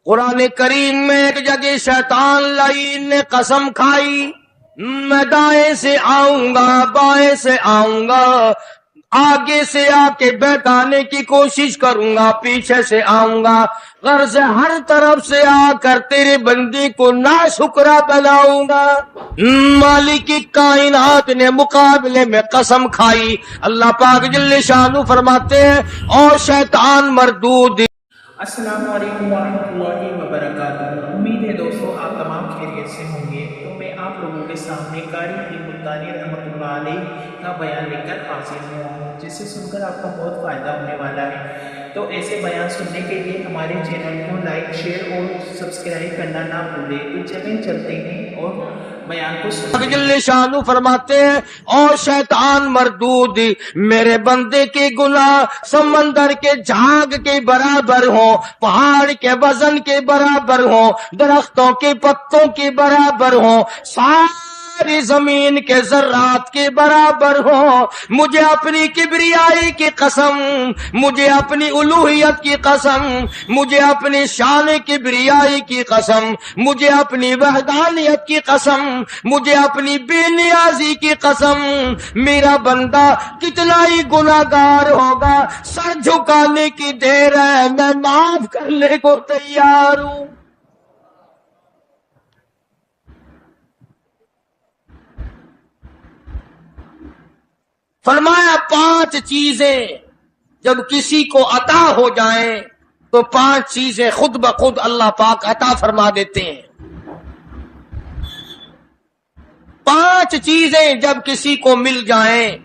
قرآن کریم میں ایک جگہ شیطان لعین نے قسم کھائی، میں دائیں سے آؤں گا، بائیں سے آؤں گا، آگے سے آ کے بہکانے کی کوشش کروں گا، پیچھے سے آؤں گا، غرض ہر طرف سے آ کر تیرے بندے کو ناشکرا بناؤں گا۔ مالک کائنات نے مقابلے میں قسم کھائی۔ اللہ پاک جل شانہ فرماتے ہیں اور شیطان مردود۔ السلام علیکم ورحمۃ اللہ وبرکاتہ۔ امید ہے دوستو آپ تمام خیریت سے ہوں گے۔ تو میں آپ لوگوں کے سامنے قاری ملتانی رحمۃ اللہ علیہ کا بیان لے کر حاضر ہوا ہوں، جسے سن کر آپ کا بہت فائدہ ہونے والا ہے۔ تو ایسے بیان سننے کے لیے ہمارے چینل کو لائک، شیئر اور سبسکرائب کرنا نہ بھولیں۔ تو چلیں چلتے ہیں اور بیان کو جل شانہ فرماتے ہیں اور شیطان مردود، میرے بندے کے گناہ سمندر کے جھاگ کے برابر ہوں، پہاڑ کے وزن کے برابر ہوں، درختوں کے پتوں کے برابر ہوں، ساری زمین کے ذرات کے برابر ہوں، مجھے اپنی کبریائی کی قسم، مجھے اپنی الوہیت کی قسم، مجھے اپنی شان کبریائی کی قسم، مجھے اپنی وحدانیت کی قسم، مجھے اپنی بے نیازی کی قسم، میرا بندہ کتنا ہی گناہگار ہوگا، سر جھکانے کی دیر ہے، میں معاف کرنے کو تیار ہوں۔ فرمایا 5 چیزیں جب کسی کو عطا ہو جائیں تو 5 چیزیں خود بخود اللہ پاک عطا فرما دیتے ہیں۔ 5 چیزیں جب کسی کو مل جائیں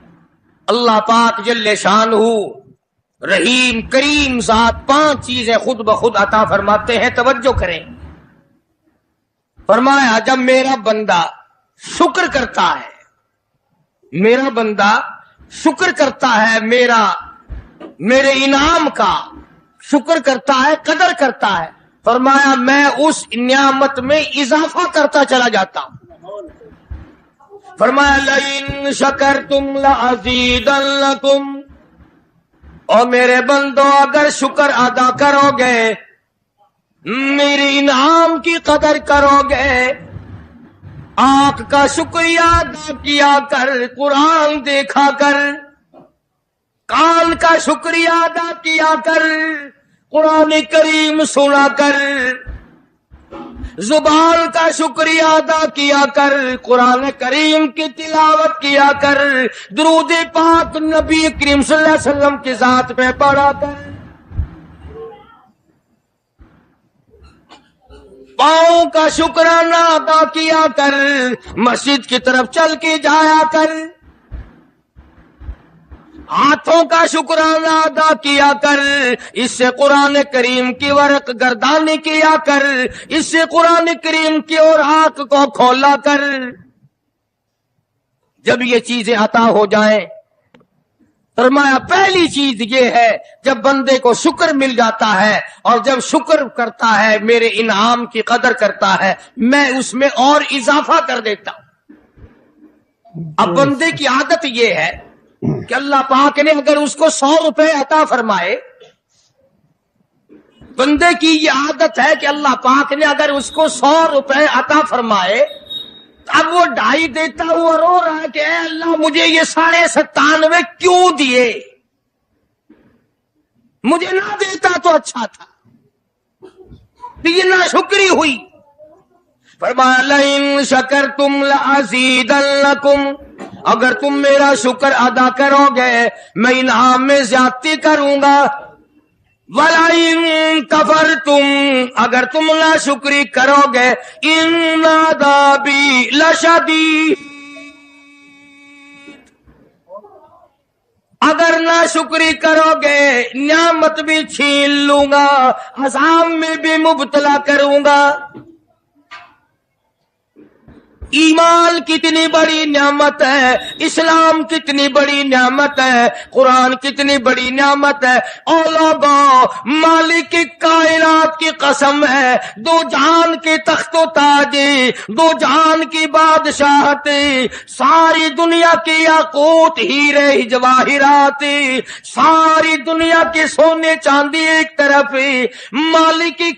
اللہ پاک جل شانہ رحیم کریم ذات 5 چیزیں خود بخود عطا فرماتے ہیں۔ توجہ کریں، فرمایا جب میرا بندہ شکر کرتا ہے، میرا بندہ شکر کرتا ہے، میرے انعام کا شکر کرتا ہے، قدر کرتا ہے، فرمایا میں اس نعمت میں اضافہ کرتا چلا جاتا ہوں۔ فرمایا لئن شکرتم لأزیدنکم، اور میرے بندو اگر شکر ادا کرو گے، میرے انعام کی قدر کرو گے، آنکھ کا شکریہ ادا کیا کر، قرآن دیکھا کر، کان کا شکریہ ادا کیا کر، قرآن کریم سنا کر، زبان کا شکریہ ادا کیا کر، قرآن کریم کی تلاوت کیا کر، درود پاک نبی کریم صلی اللہ علیہ وسلم کی ذات میں پڑھا کر، پاؤں کا شکرانہ ادا کیا کر، مسجد کی طرف چل کے جایا کر، ہاتھوں کا شکرانہ ادا کیا کر، اس سے قرآن کریم کی ورق گردانی کیا کر، اس سے قرآن کریم کی اور آنکھ کو کھولا کر۔ جب یہ چیزیں عطا ہو جائیں، فرمایا پہلی چیز یہ ہے جب بندے کو شکر مل جاتا ہے اور جب شکر کرتا ہے، میرے انعام کی قدر کرتا ہے، میں اس میں اور اضافہ کر دیتا ہوں۔ اب بندے کی عادت یہ ہے کہ اللہ پاک نے اگر اس کو 100 روپے عطا فرمائے، بندے کی یہ عادت ہے کہ اللہ پاک نے اگر اس کو 100 روپے عطا فرمائے، اب وہ 2.5 دیتا ہوا رو رہا ہے کہ اے اللہ مجھے یہ 97.5 کیوں دیے، مجھے نہ دیتا تو اچھا تھا، یہ ناشکری ہوئی۔ فرمایا لئن شکرتم لأزیدنکم، اگر تم میرا شکر ادا کرو گے میں انعام میں زیادتی کروں گا، وَلَئِن کَفَرْتُمْ، اگر تم ناشکری کرو گے اِنَّ عَذَابِي لَشَدِيدٌ، اگر ناشکری کرو گے نعمت بھی چھین لوں گا، عذاب میں بھی مبتلا کروں گا۔ ایمان کتنی بڑی نعمت ہے، اسلام کتنی بڑی نعمت ہے، قرآن کتنی بڑی نعمت ہے، اور لوگوں مالک کائنات کی قسم ہے، 2 جہان کے تخت و تاج، 2 جہان کی بادشاہت، ساری دنیا کے یاقوت ہیرے جواہرات، ساری دنیا کے سونے چاندی ایک طرف، مالک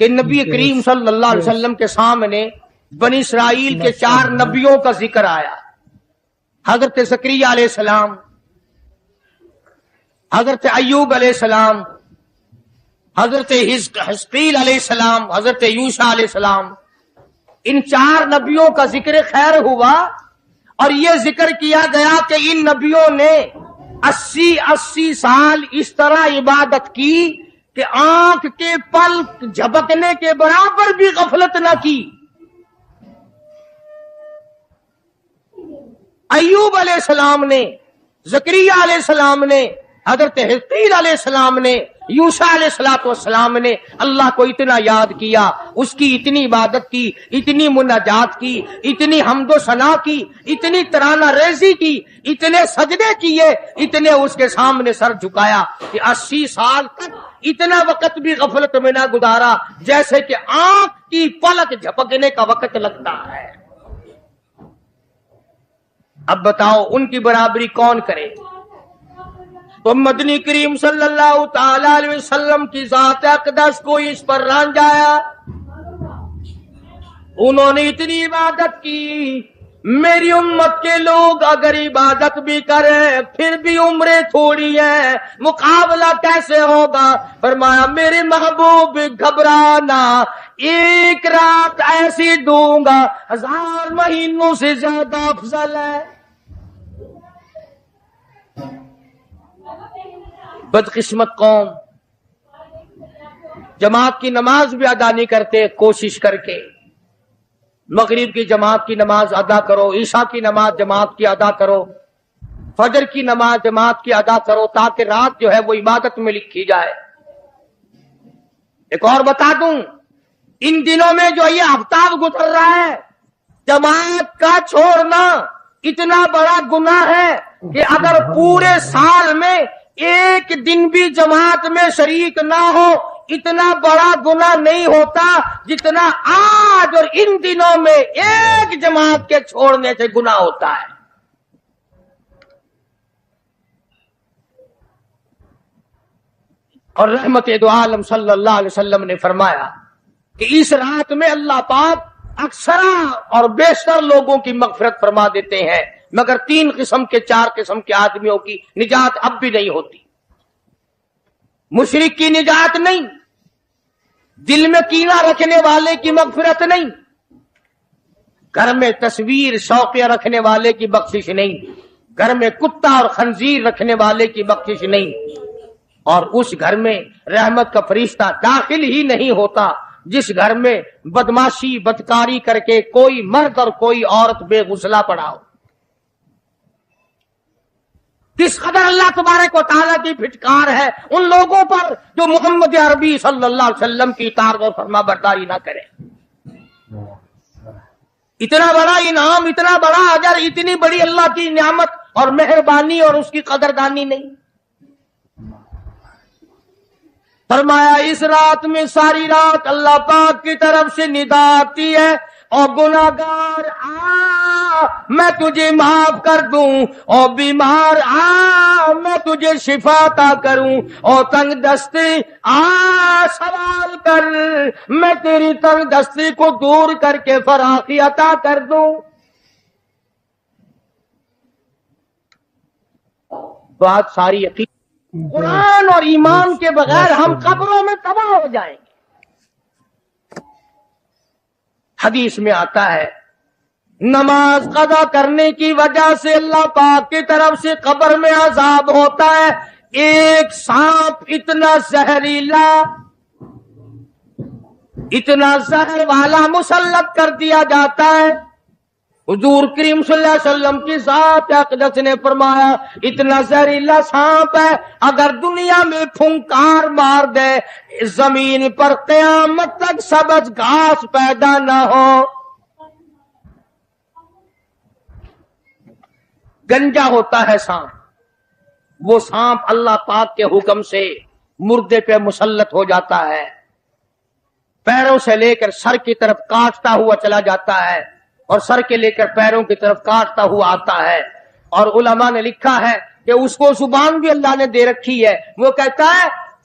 کہ نبی کریم صلی اللہ علیہ وسلم کے سامنے بنی اسرائیل کے 4 نبیوں کا ذکر آیا. حضرت زکریا علیہ السلام، حضرت ایوب علیہ السلام، حضرت حزقیل علیہ السلام، حضرت یوشع علیہ السلام. ان 4 نبیوں کا ذکر خیر ہوا اور یہ ذکر کیا گیا کہ ان نبیوں نے 80 سال اس طرح عبادت کی کہ آنکھ کے پل جھپکنے کے برابر بھی غفلت نہ کی. ایوب علیہ السلام نے، زکریا علیہ السلام نے، حضرت حزقیل علیہ السلام نے، یوشع علیہ السلام نے اللہ کو اتنا یاد کیا، اس کی اتنی عبادت کی، اتنی مناجات کی، اتنی حمد و ثنا کی، اتنی ترانہ ریزی کی، اتنے سجدے کیے، اتنے اس کے سامنے سر جھکایا کہ 80 سال تک اتنا وقت بھی غفلت میں نہ گزارا جیسے کہ آنکھ کی پلک جھپکنے کا وقت لگتا ہے. اب بتاؤ ان کی برابری کون کرے؟ تو مدنی کریم صلی اللہ تعالی علیہ وسلم کی ذات اقدس کو اس پر رانجایا. انہوں نے اتنی عبادت کی. میری امت کے لوگ اگر عبادت بھی کریں پھر بھی عمریں تھوڑی ہیں، مقابلہ کیسے ہوگا؟ فرمایا میرے محبوب گھبرانا، ایک رات ایسی دوں گا 1000 مہینوں سے زیادہ افضل ہے. بدقسمت قوم جماعت کی نماز بھی ادا نہیں کرتے. کوشش کر کے مغرب کی جماعت کی نماز ادا کرو، عشاء کی نماز جماعت کی ادا کرو، فجر کی نماز جماعت کی ادا کرو تاکہ رات جو ہے وہ عبادت میں لکھی جائے. ایک اور بتا دوں، ان دنوں میں جو یہ ہفتہ گزر رہا ہے جماعت کا چھوڑنا اتنا بڑا گناہ ہے کہ اگر پورے سال میں ایک دن بھی جماعت میں شریک نہ ہو اتنا بڑا گناہ نہیں ہوتا جتنا آج اور ان دنوں میں ایک جماعت کے چھوڑنے سے گناہ ہوتا ہے. اور رحمت دو عالم صلی اللہ علیہ وسلم نے فرمایا کہ اس رات میں اللہ پاک اکثر اور بیشتر لوگوں کی مغفرت فرما دیتے ہیں، مگر 3 قسم کے 4 قسم کے آدمیوں کی نجات اب بھی نہیں ہوتی. مشرک کی نجات نہیں، دل میں کینہ رکھنے والے کی مغفرت نہیں، گھر میں تصویر شوقیہ رکھنے والے کی بخشش نہیں، گھر میں کتا اور خنزیر رکھنے والے کی بخشش نہیں، اور اس گھر میں رحمت کا فرشتہ داخل ہی نہیں ہوتا جس گھر میں بدماشی بدکاری کر کے کوئی مرد اور کوئی عورت بے غسلہ پڑا ہو. کس قدر اللہ تبارک و تعالیٰ کی پھٹکار ہے ان لوگوں پر جو محمد عربی صلی اللہ علیہ وسلم کی اطاعت اور فرما برداری نہ کرے. اتنا بڑا انعام، اتنا بڑا اجر، اتنی بڑی اللہ کی نعمت اور مہربانی اور اس کی قدردانی نہیں. فرمایا اس رات میں ساری رات اللہ پاک کی طرف سے ندا آتی ہے، اور گناہگار آ میں تجھے معاف کر دوں، اور بیمار آ میں تجھے شفا عطا کروں، اور تنگ دستی آ سوال کر میں تیری تنگ دستی کو دور کر کے فراخی عطا کر دوں. بات ساری یقین قرآن اور ایمان کے بغیر ہم قبروں میں تباہ ہو جائیں گے. حدیث میں آتا ہے نماز قضا کرنے کی وجہ سے اللہ پاک کی طرف سے قبر میں عذاب ہوتا ہے. ایک سانپ اتنا زہریلا، اتنا زہر والا مسلط کر دیا جاتا ہے. حضور کریم صلی اللہ علیہ وسلم کی ذات اقدس نے فرمایا اتنا زہریلا سانپ ہے اگر دنیا میں پھنکار مار دے زمین پر قیامت تک سبز گھاس پیدا نہ ہو. گنجا ہوتا ہے سانپ، وہ سانپ اللہ پاک کے حکم سے مردے پہ مسلط ہو جاتا ہے، پیروں سے لے کر سر کی طرف کاٹتا ہوا چلا جاتا ہے اور سر کے لے کر پیروں کی طرف کاٹتا ہوا آتا ہے. اور علماء نے لکھا ہے کہ اس کو زبان بھی اللہ نے دے رکھی ہے. وہ کہتا ہے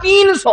300।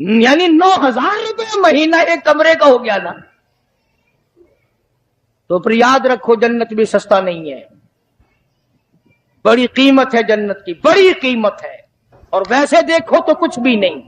یعنی 9,000 روپے مہینہ ایک کمرے کا ہو گیا نا. تو پھر یاد رکھو جنت بھی سستا نہیں ہے، بڑی قیمت ہے جنت کی، بڑی قیمت ہے. اور ویسے دیکھو تو کچھ بھی نہیں،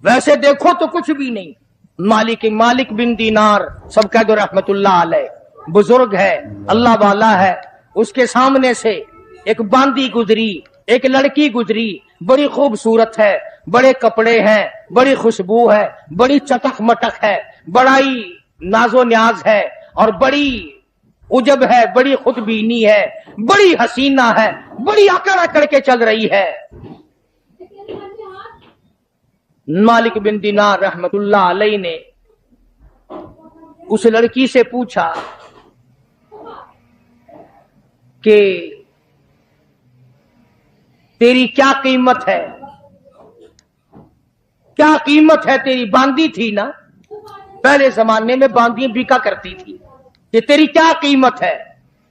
ویسے دیکھو تو کچھ بھی نہیں. مالک بن دینار سب کہہ دو رحمت اللہ علیہ، بزرگ ہے، اللہ والا ہے. اس کے سامنے سے ایک باندی گزری، ایک لڑکی گزری، بڑی خوبصورت ہے، بڑے کپڑے ہیں، بڑی خوشبو ہے، بڑی چٹک مٹک ہے، بڑا ہی ناز و نیاز ہے، اور بڑی عجب ہے، بڑی خود بینی ہے، بڑی حسینہ ہے، بڑی اکڑ اکڑ کے چل رہی ہے. مالک بن دینار رحمت اللہ علیہ نے اس لڑکی سے پوچھا کہ تیری کیا قیمت ہے، کیا قیمت ہے تیری؟ باندی تھی نا، پہلے زمانے میں باندیاں بکا کرتی تھی، کہ تیری کیا قیمت ہے؟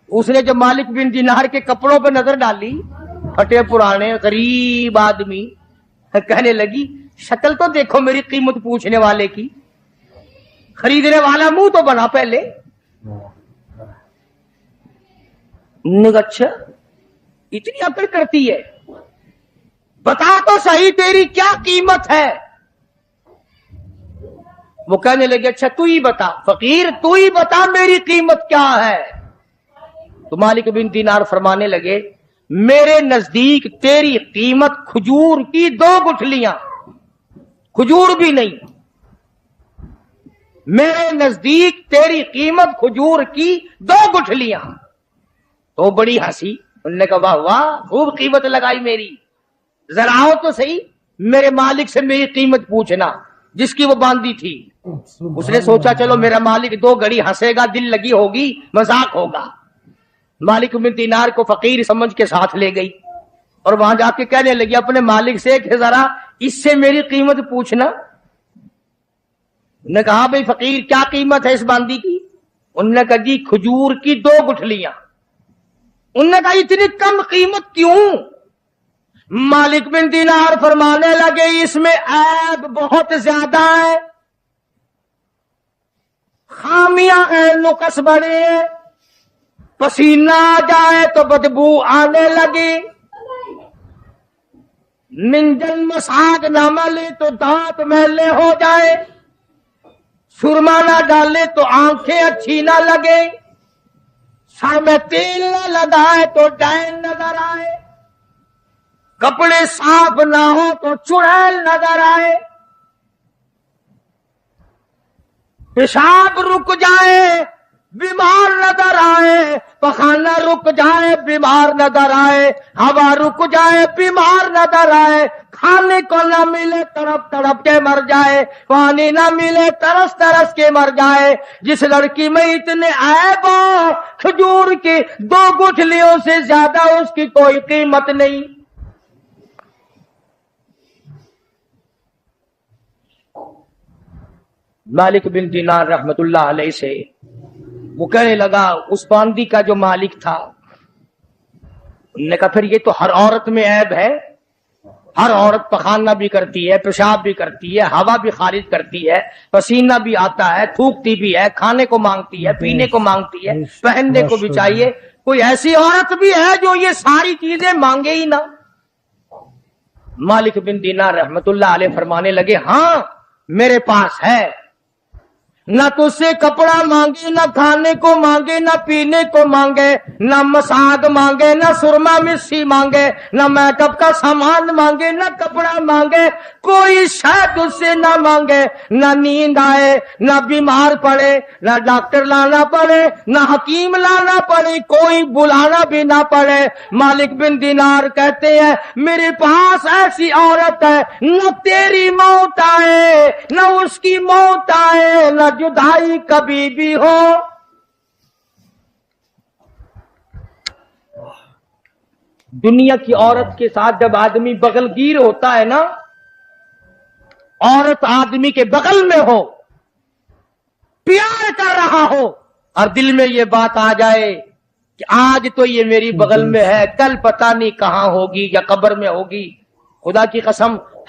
اس نے جب مالک بن دینار کے کپڑوں پہ نظر ڈالی، پھٹے پرانے غریب آدمی، کہنے لگی شکل تو دیکھو میری قیمت پوچھنے والے کی، خریدنے والا منہ تو بنا پہلے. اچھا اتنی عقل کرتی ہے، بتا تو صحیح تیری کیا قیمت ہے؟ وہ کہنے لگے اچھا تو ہی بتا فقیر، تو ہی بتا میری قیمت کیا ہے. تو مالک بن دینار فرمانے لگے میرے نزدیک تیری قیمت کھجور کی 2 گٹھلیاں، کھجور بھی نہیں، میرے نزدیک تیری قیمت کھجور کی 2 گٹھلیاں. تو بڑی ہنسی، انہوں نے کہا واہ واہ خوب قیمت لگائی میری، ذرا آؤ تو صحیح میرے مالک سے میری قیمت پوچھنا جس کی وہ باندھی تھی. اس نے سوچا چلو میرا مالک 2 گھڑی ہنسے گا، دل لگی ہوگی، مذاق ہوگا. مالک بن دینار کو فقیر سمجھ کے ساتھ لے گئی اور وہاں جا کے کہنے لگی اپنے مالک سے کہ ذرا اس سے میری قیمت پوچھنا. انہوں نے کہا بھئی فقیر کیا قیمت ہے اس باندھی کی؟ انہوں نے کہا جی کھجور کی 2 گٹھلیاں. انہوں نے کہا اتنی کم قیمت کیوں؟ مالک بن دینار فرمانے لگے اس میں عیب بہت زیادہ ہے، خامیاں ہیں، نقص بڑے ہیں، پسینہ آ جائے تو بدبو آنے لگی، منجن مساگ نہ ملے تو دانت میلے ہو جائے، سرما نہ ڈالے تو آنکھیں اچھی نہ لگے، سر میں تیل نہ لگائے تو ڈین نظر آئے، کپڑے صاف نہ ہو تو چڑیل نظر آئے، پیشاب رک جائے بیمار نظر آئے، پخانہ رک جائے بیمار نظر آئے، ہوا رک جائے بیمار نظر آئے، کھانے کو نہ ملے تڑپ تڑپ کے مر جائے، پانی نہ ملے ترس ترس کے مر جائے. جس لڑکی میں اتنے عیب ہو کھجور کی 2 گٹھلیوں سے زیادہ اس کی کوئی قیمت نہیں. مالک بن دینار رحمت اللہ علیہ سے وہ کہنے لگا اس باندی کا جو مالک تھا، انہوں نے کہا پھر یہ تو ہر عورت میں عیب ہے، ہر عورت پخانہ بھی کرتی ہے، پیشاب بھی کرتی ہے، ہوا بھی خارج کرتی ہے، پسینہ بھی آتا ہے، تھوکتی بھی ہے، کھانے کو مانگتی ہے، پینے کو مانگتی ہے، پہننے کو بھی چاہیے، کوئی ایسی عورت بھی ہے جو یہ ساری چیزیں مانگے ہی نہ؟ مالک بن دینار رحمت اللہ علیہ فرمانے لگے ہاں میرے پاس ہے، نہ تو سے کپڑا مانگے، نہ کھانے کو مانگے، نہ پینے کو مانگے، نہ مساگ مانگے، نہ سرما مسی مانگے، نہ میک اپ کا سامان مانگے، نہ کپڑا مانگے، کوئی شاید اس سے نہ مانگے، نہ نیند آئے، نہ بیمار پڑے، نہ ڈاکٹر لانا پڑے، نہ حکیم لانا پڑے، کوئی بلانا بھی نہ پڑے. مالک بن دینار کہتے ہیں میرے پاس ایسی عورت ہے نہ تیری موت آئے نہ اس کی موت آئے، نہ جدائی کبھی بھی ہو. دنیا کی عورت کے ساتھ جب آدمی بغل گیر ہوتا ہے نا، عورت آدمی کے بغل میں ہو، پیار کر رہا ہو، اور دل میں یہ بات آ جائے کہ آج تو یہ میری بغل میں ہے، کل پتہ نہیں کہاں ہوگی یا قبر میں ہوگی، خدا کی قسم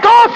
2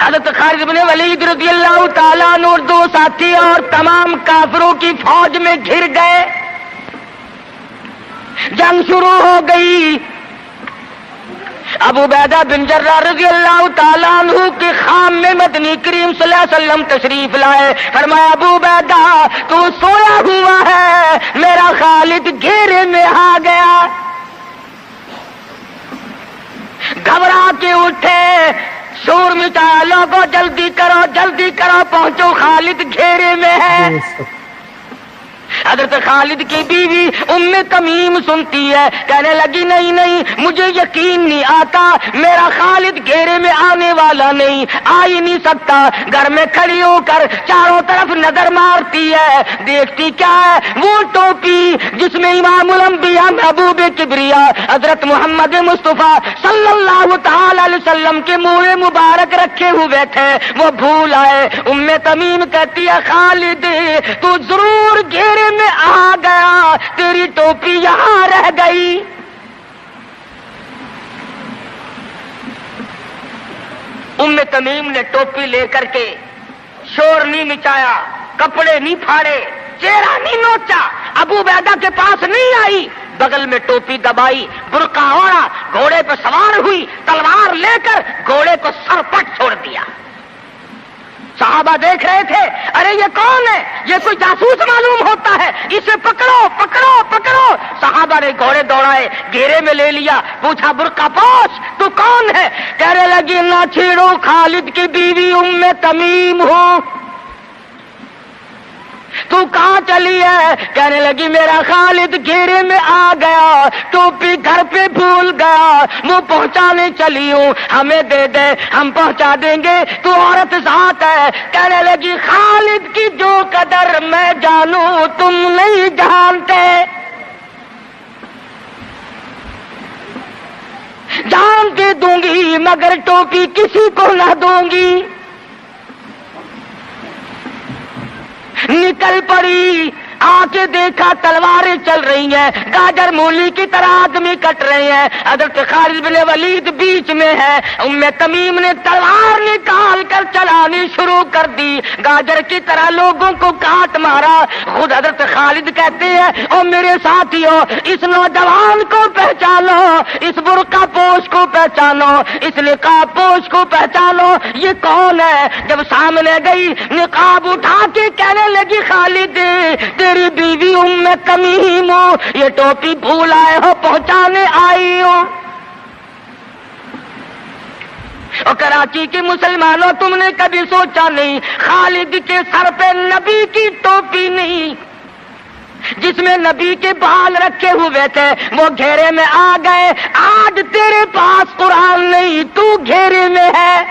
حضرت خالد بن ولید رضی اللہ تعالیٰ عنہ اور دو ساتھی اور تمام کافروں کی فوج میں گھر گئے. جنگ شروع ہو گئی. ابو عبیدہ بن جراح رضی اللہ تعالیٰ عنہ کے خام میں مدنی کریم صلی اللہ علیہ وسلم تشریف لائے. فرمایا ابو عبیدہ تو سویا ہوا ہے, میرا خالد گھیرے میں آ گیا. گھبرا کے اٹھے, شور مچایا, لوگوں جلدی کرو پہنچو, خالد گھیرے میں ہے. حضرت خالد کی بیوی ام تمیم سنتی ہے, کہنے لگی نہیں مجھے یقین نہیں آتا, میرا خالد گھیرے میں آنے والا نہیں, آ ہی نہیں سکتا. گھر میں کھڑی ہو کر چاروں طرف نظر مارتی ہے, دیکھتی کیا ہے, وہ ٹوپی جس میں امام الانبیاء محبوب کبریا حضرت محمد مصطفیٰ صلی اللہ تعالی علیہ وسلم کے منہ مبارک رکھے ہوئے تھے, وہ بھول آئے. ام تمیم کہتی ہے خالد تو ضرور گھیرے میں آ گیا, تیری ٹوپی یہاں رہ گئی. ام تمیم نے ٹوپی لے کر کے شور نہیں مچایا, کپڑے نہیں پھاڑے, چہرہ نہیں نوچا, ابو عبیدہ کے پاس نہیں آئی, بغل میں ٹوپی دبائی, برقع اوڑھا, گھوڑے پہ سوار ہوئی, تلوار لے کر گھوڑے کو سر پٹ چھوڑ دیا. صحابہ دیکھ رہے تھے, ارے یہ کون ہے, یہ کوئی جاسوس معلوم ہوتا ہے, اسے پکڑو. صحابہ نے گھوڑے دوڑائے, گھیرے میں لے لیا, پوچھا برقع پوش تو کون ہے, کہنے لگی نہ چھیڑو, خالد کی بیوی ام تمیم ہوں. تو کہاں چلی ہے, کہنے لگی میرا خالد گھیرے میں آ گیا, ٹوپی گھر پہ بھول گیا, وہ پہنچانے چلی ہوں, ہمیں دے دے ہم پہنچا دیں گے, تو عورت ذات ہے. کہنے لگی خالد کی جو قدر میں جانوں تم نہیں جانتے, جان کے دوں گی مگر ٹوپی کسی کو نہ دوں گی. نکل پڑی, آ کے دیکھا تلواریں چل رہی ہیں, گاجر مولی کی طرح آدمی کٹ رہے ہیں. حضرت خالد بن ولید بیچ میں ہے. ام تمیم نے تلوار نکال کر چلانی شروع کر دی, گاجر کی طرح لوگوں کو کاٹ مارا. خود حضرت خالد کہتے ہیں او میرے ساتھیوں, اس نوجوان کو پہچانو, اس برقع پوش کو پہچانو, اس نقاب پوش کو پہچانو, یہ کون ہے. جب سامنے گئی, نقاب اٹھا کے کہنے لگی خالد تیری بیوی ام تمیم ہوں, یہ ٹوپی بھول آئے ہو, پہنچانے آئی ہوں. اور کراچی کے مسلمانوں, تم نے کبھی سوچا نہیں خالد کے سر پہ نبی کی ٹوپی نہیں, جس میں نبی کے بال رکھے ہوئے تھے, وہ گھیرے میں آ گئے. آج تیرے پاس قرآن نہیں, تو گھیرے میں ہے.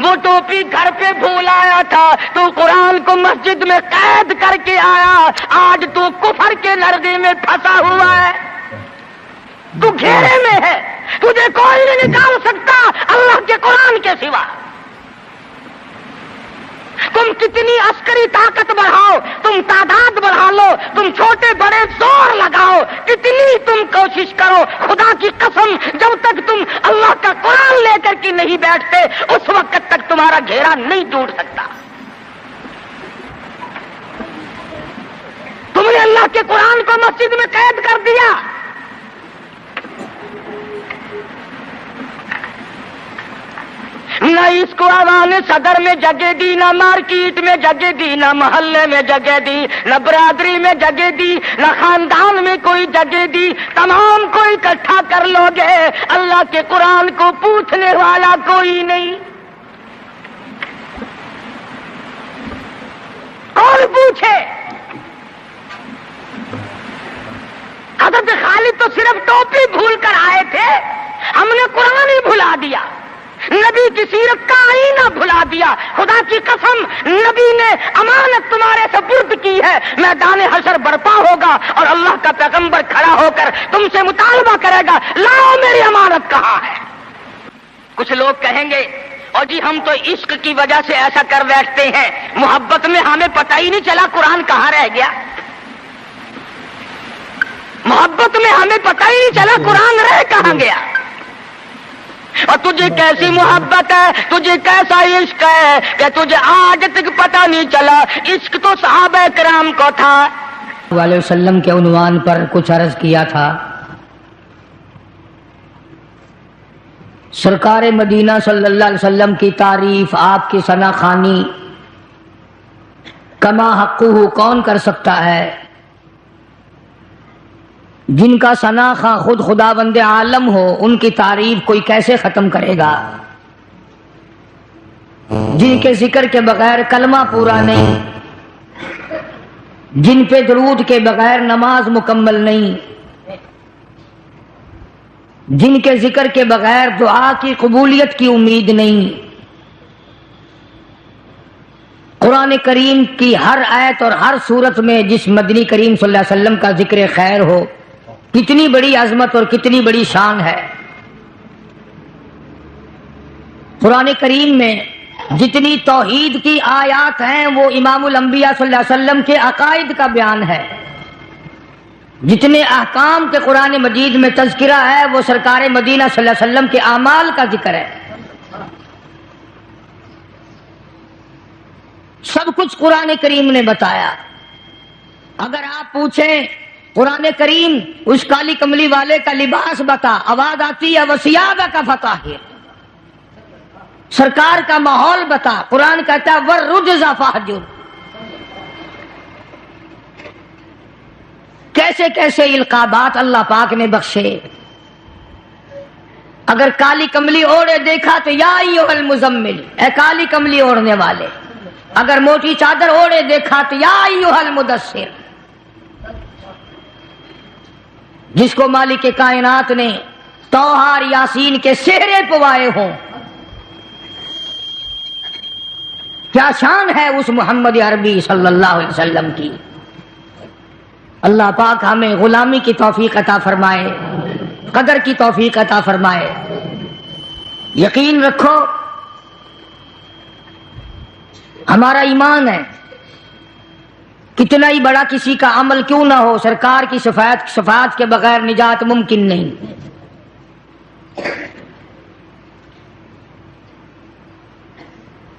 وہ ٹوپی گھر پہ بھول آیا تھا, تو قرآن کو مسجد میں قید کر کے آیا, آج تو کفر کے لرزے میں پھنسا ہوا ہے, تو گھیرے میں ہے, تجھے کوئی نہیں نکال سکتا اللہ کے قرآن کے سوا. تم کتنی عسکری طاقت بڑھاؤ, تم تعداد بڑھا لو, تم چھوٹے بڑے زور لگاؤ, کتنی تم کوشش کرو, خدا کی قسم جب تک تم اللہ کا قرآن لے کر کے نہیں بیٹھتے اس وقت تک تمہارا گھیرا نہیں ٹوٹ سکتا. تم نے اللہ کے قرآن کو مسجد میں قید کر دیا. نہ اس کو عوام صدر میں جگہ دی, نہ مارکیٹ میں جگہ دی, نہ محلے میں جگہ دی, نہ برادری میں جگہ دی, نہ خاندان میں کوئی جگہ دی. تمام کو اکٹھا کر لو گے, اللہ کے قرآن کو پوچھنے والا کوئی نہیں. کون پوچھے؟ حضرت خالد تو صرف ٹوپی بھول کر آئے تھے, ہم نے قرآن ہی بھلا دیا, نبی کی سیرت کا آئینہ بھلا دیا. خدا کی قسم نبی نے امانت تمہارے سپرد کی ہے, میدان حشر برپا ہوگا اور اللہ کا پیغمبر کھڑا ہو کر تم سے مطالبہ کرے گا, لاؤ میری امانت کہاں ہے. کچھ لوگ کہیں گے اور جی ہم تو عشق کی وجہ سے ایسا کر بیٹھتے ہیں, محبت میں ہمیں پتہ ہی نہیں چلا قرآن کہاں رہ گیا. محبت میں ہمیں پتہ ہی نہیں چلا قرآن رہ کہاں گیا. اور تجھے کیسی محبت ہے، تجھے کیسا عشق ہے کہ تجھے آج تک پتہ نہیں چلا۔ عشق تو صحابہ کرام کو تھا۔ علیہ وسلم کے عنوان پر کچھ عرض کیا تھا۔ سرکار مدینہ صلی اللہ علیہ وسلم کی تعریف، آپ کی ثنا خوانی کما حقہ کون کر سکتا ہے؟ جن کا ثنا خواں خود خداوند عالم ہو، ان کی تعریف کوئی کیسے ختم کرے گا؟ جن کے ذکر کے بغیر کلمہ پورا نہیں، جن پہ درود کے بغیر نماز مکمل نہیں، جن کے ذکر کے بغیر دعا کی قبولیت کی امید نہیں۔ قرآن کریم کی ہر آیت اور ہر صورت میں جس مدنی کریم صلی اللہ علیہ وسلم کا ذکر خیر ہو، کتنی بڑی عظمت اور کتنی بڑی شان ہے۔ قرآن کریم میں جتنی توحید کی آیات ہیں وہ امام الانبیاء صلی اللہ علیہ وسلم کے عقائد کا بیان ہے۔ جتنے احکام کے قرآن مجید میں تذکرہ ہے وہ سرکار مدینہ صلی اللہ علیہ وسلم کے اعمال کا ذکر ہے۔ سب کچھ قرآن کریم نے بتایا۔ اگر آپ پوچھیں قرآن کریم اس کالی کملی والے کا لباس بتا، آواز آتی ہے وَثِيَابَكَ فَطَهِّرْ، سرکار کا ماحول بتا، قرآن کہتا ہے وَالرُّجْزَ فَاهْجُرْ۔ کیسے کیسے القابات اللہ پاک نے بخشے۔ اگر کالی کملی اوڑھے دیکھا تو یا ایھا المزمل، اے کالی کملی اوڑھنے والے۔ اگر موٹی چادر اوڑھے دیکھا تو یا ایھا المدثر، جس کو مالک کائنات نے توحار یاسین کے سہرے پوائے ہوں۔ کیا شان ہے اس محمد عربی صلی اللہ علیہ وسلم کی۔ اللہ پاک ہمیں غلامی کی توفیق عطا فرمائے، قدر کی توفیق عطا فرمائے۔ یقین رکھو ہمارا ایمان ہے، کتنا ہی بڑا کسی کا عمل کیوں نہ ہو، سرکار کی شفاعت کے بغیر نجات ممکن نہیں۔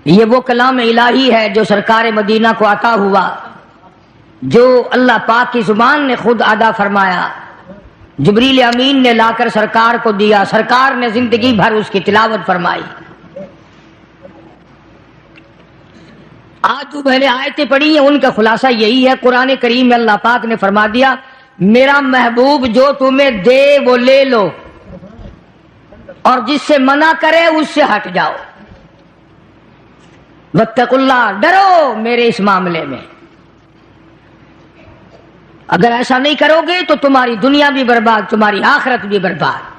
یہ وہ کلام الہی ہے جو سرکار مدینہ کو عطا ہوا، جو اللہ پاک کی زبان نے خود ادا فرمایا، جبریل امین نے لا کر سرکار کو دیا، سرکار نے زندگی بھر اس کی تلاوت فرمائی۔ آج جو میں نے آیتیں پڑھی ہیں ان کا خلاصہ یہی ہے، قرآن کریم میں اللہ پاک نے فرما دیا میرا محبوب جو تمہیں دے وہ لے لو، اور جس سے منع کرے اس سے ہٹ جاؤ۔ واتقوا اللہ، ڈرو میرے اس معاملے میں۔ اگر ایسا نہیں کرو گے تو تمہاری دنیا بھی برباد، تمہاری آخرت بھی برباد۔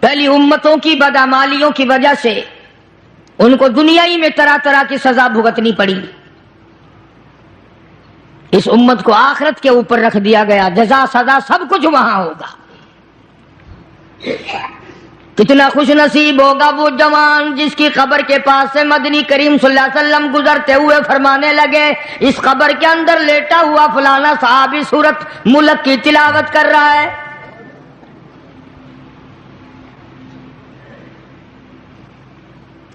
پہلی امتوں کی بدعمالیوں کی وجہ سے ان کو دنیا ہی میں طرح طرح کی سزا بھگتنی پڑی، اس امت کو آخرت کے اوپر رکھ دیا گیا، جزا سزا سب کچھ وہاں ہوگا۔ کتنا خوش نصیب ہوگا وہ جوان جس کی قبر کے پاس سے مدنی کریم صلی اللہ علیہ وسلم گزرتے ہوئے فرمانے لگے اس قبر کے اندر لیٹا ہوا فلانا صحابی سورت ملک کی تلاوت کر رہا ہے۔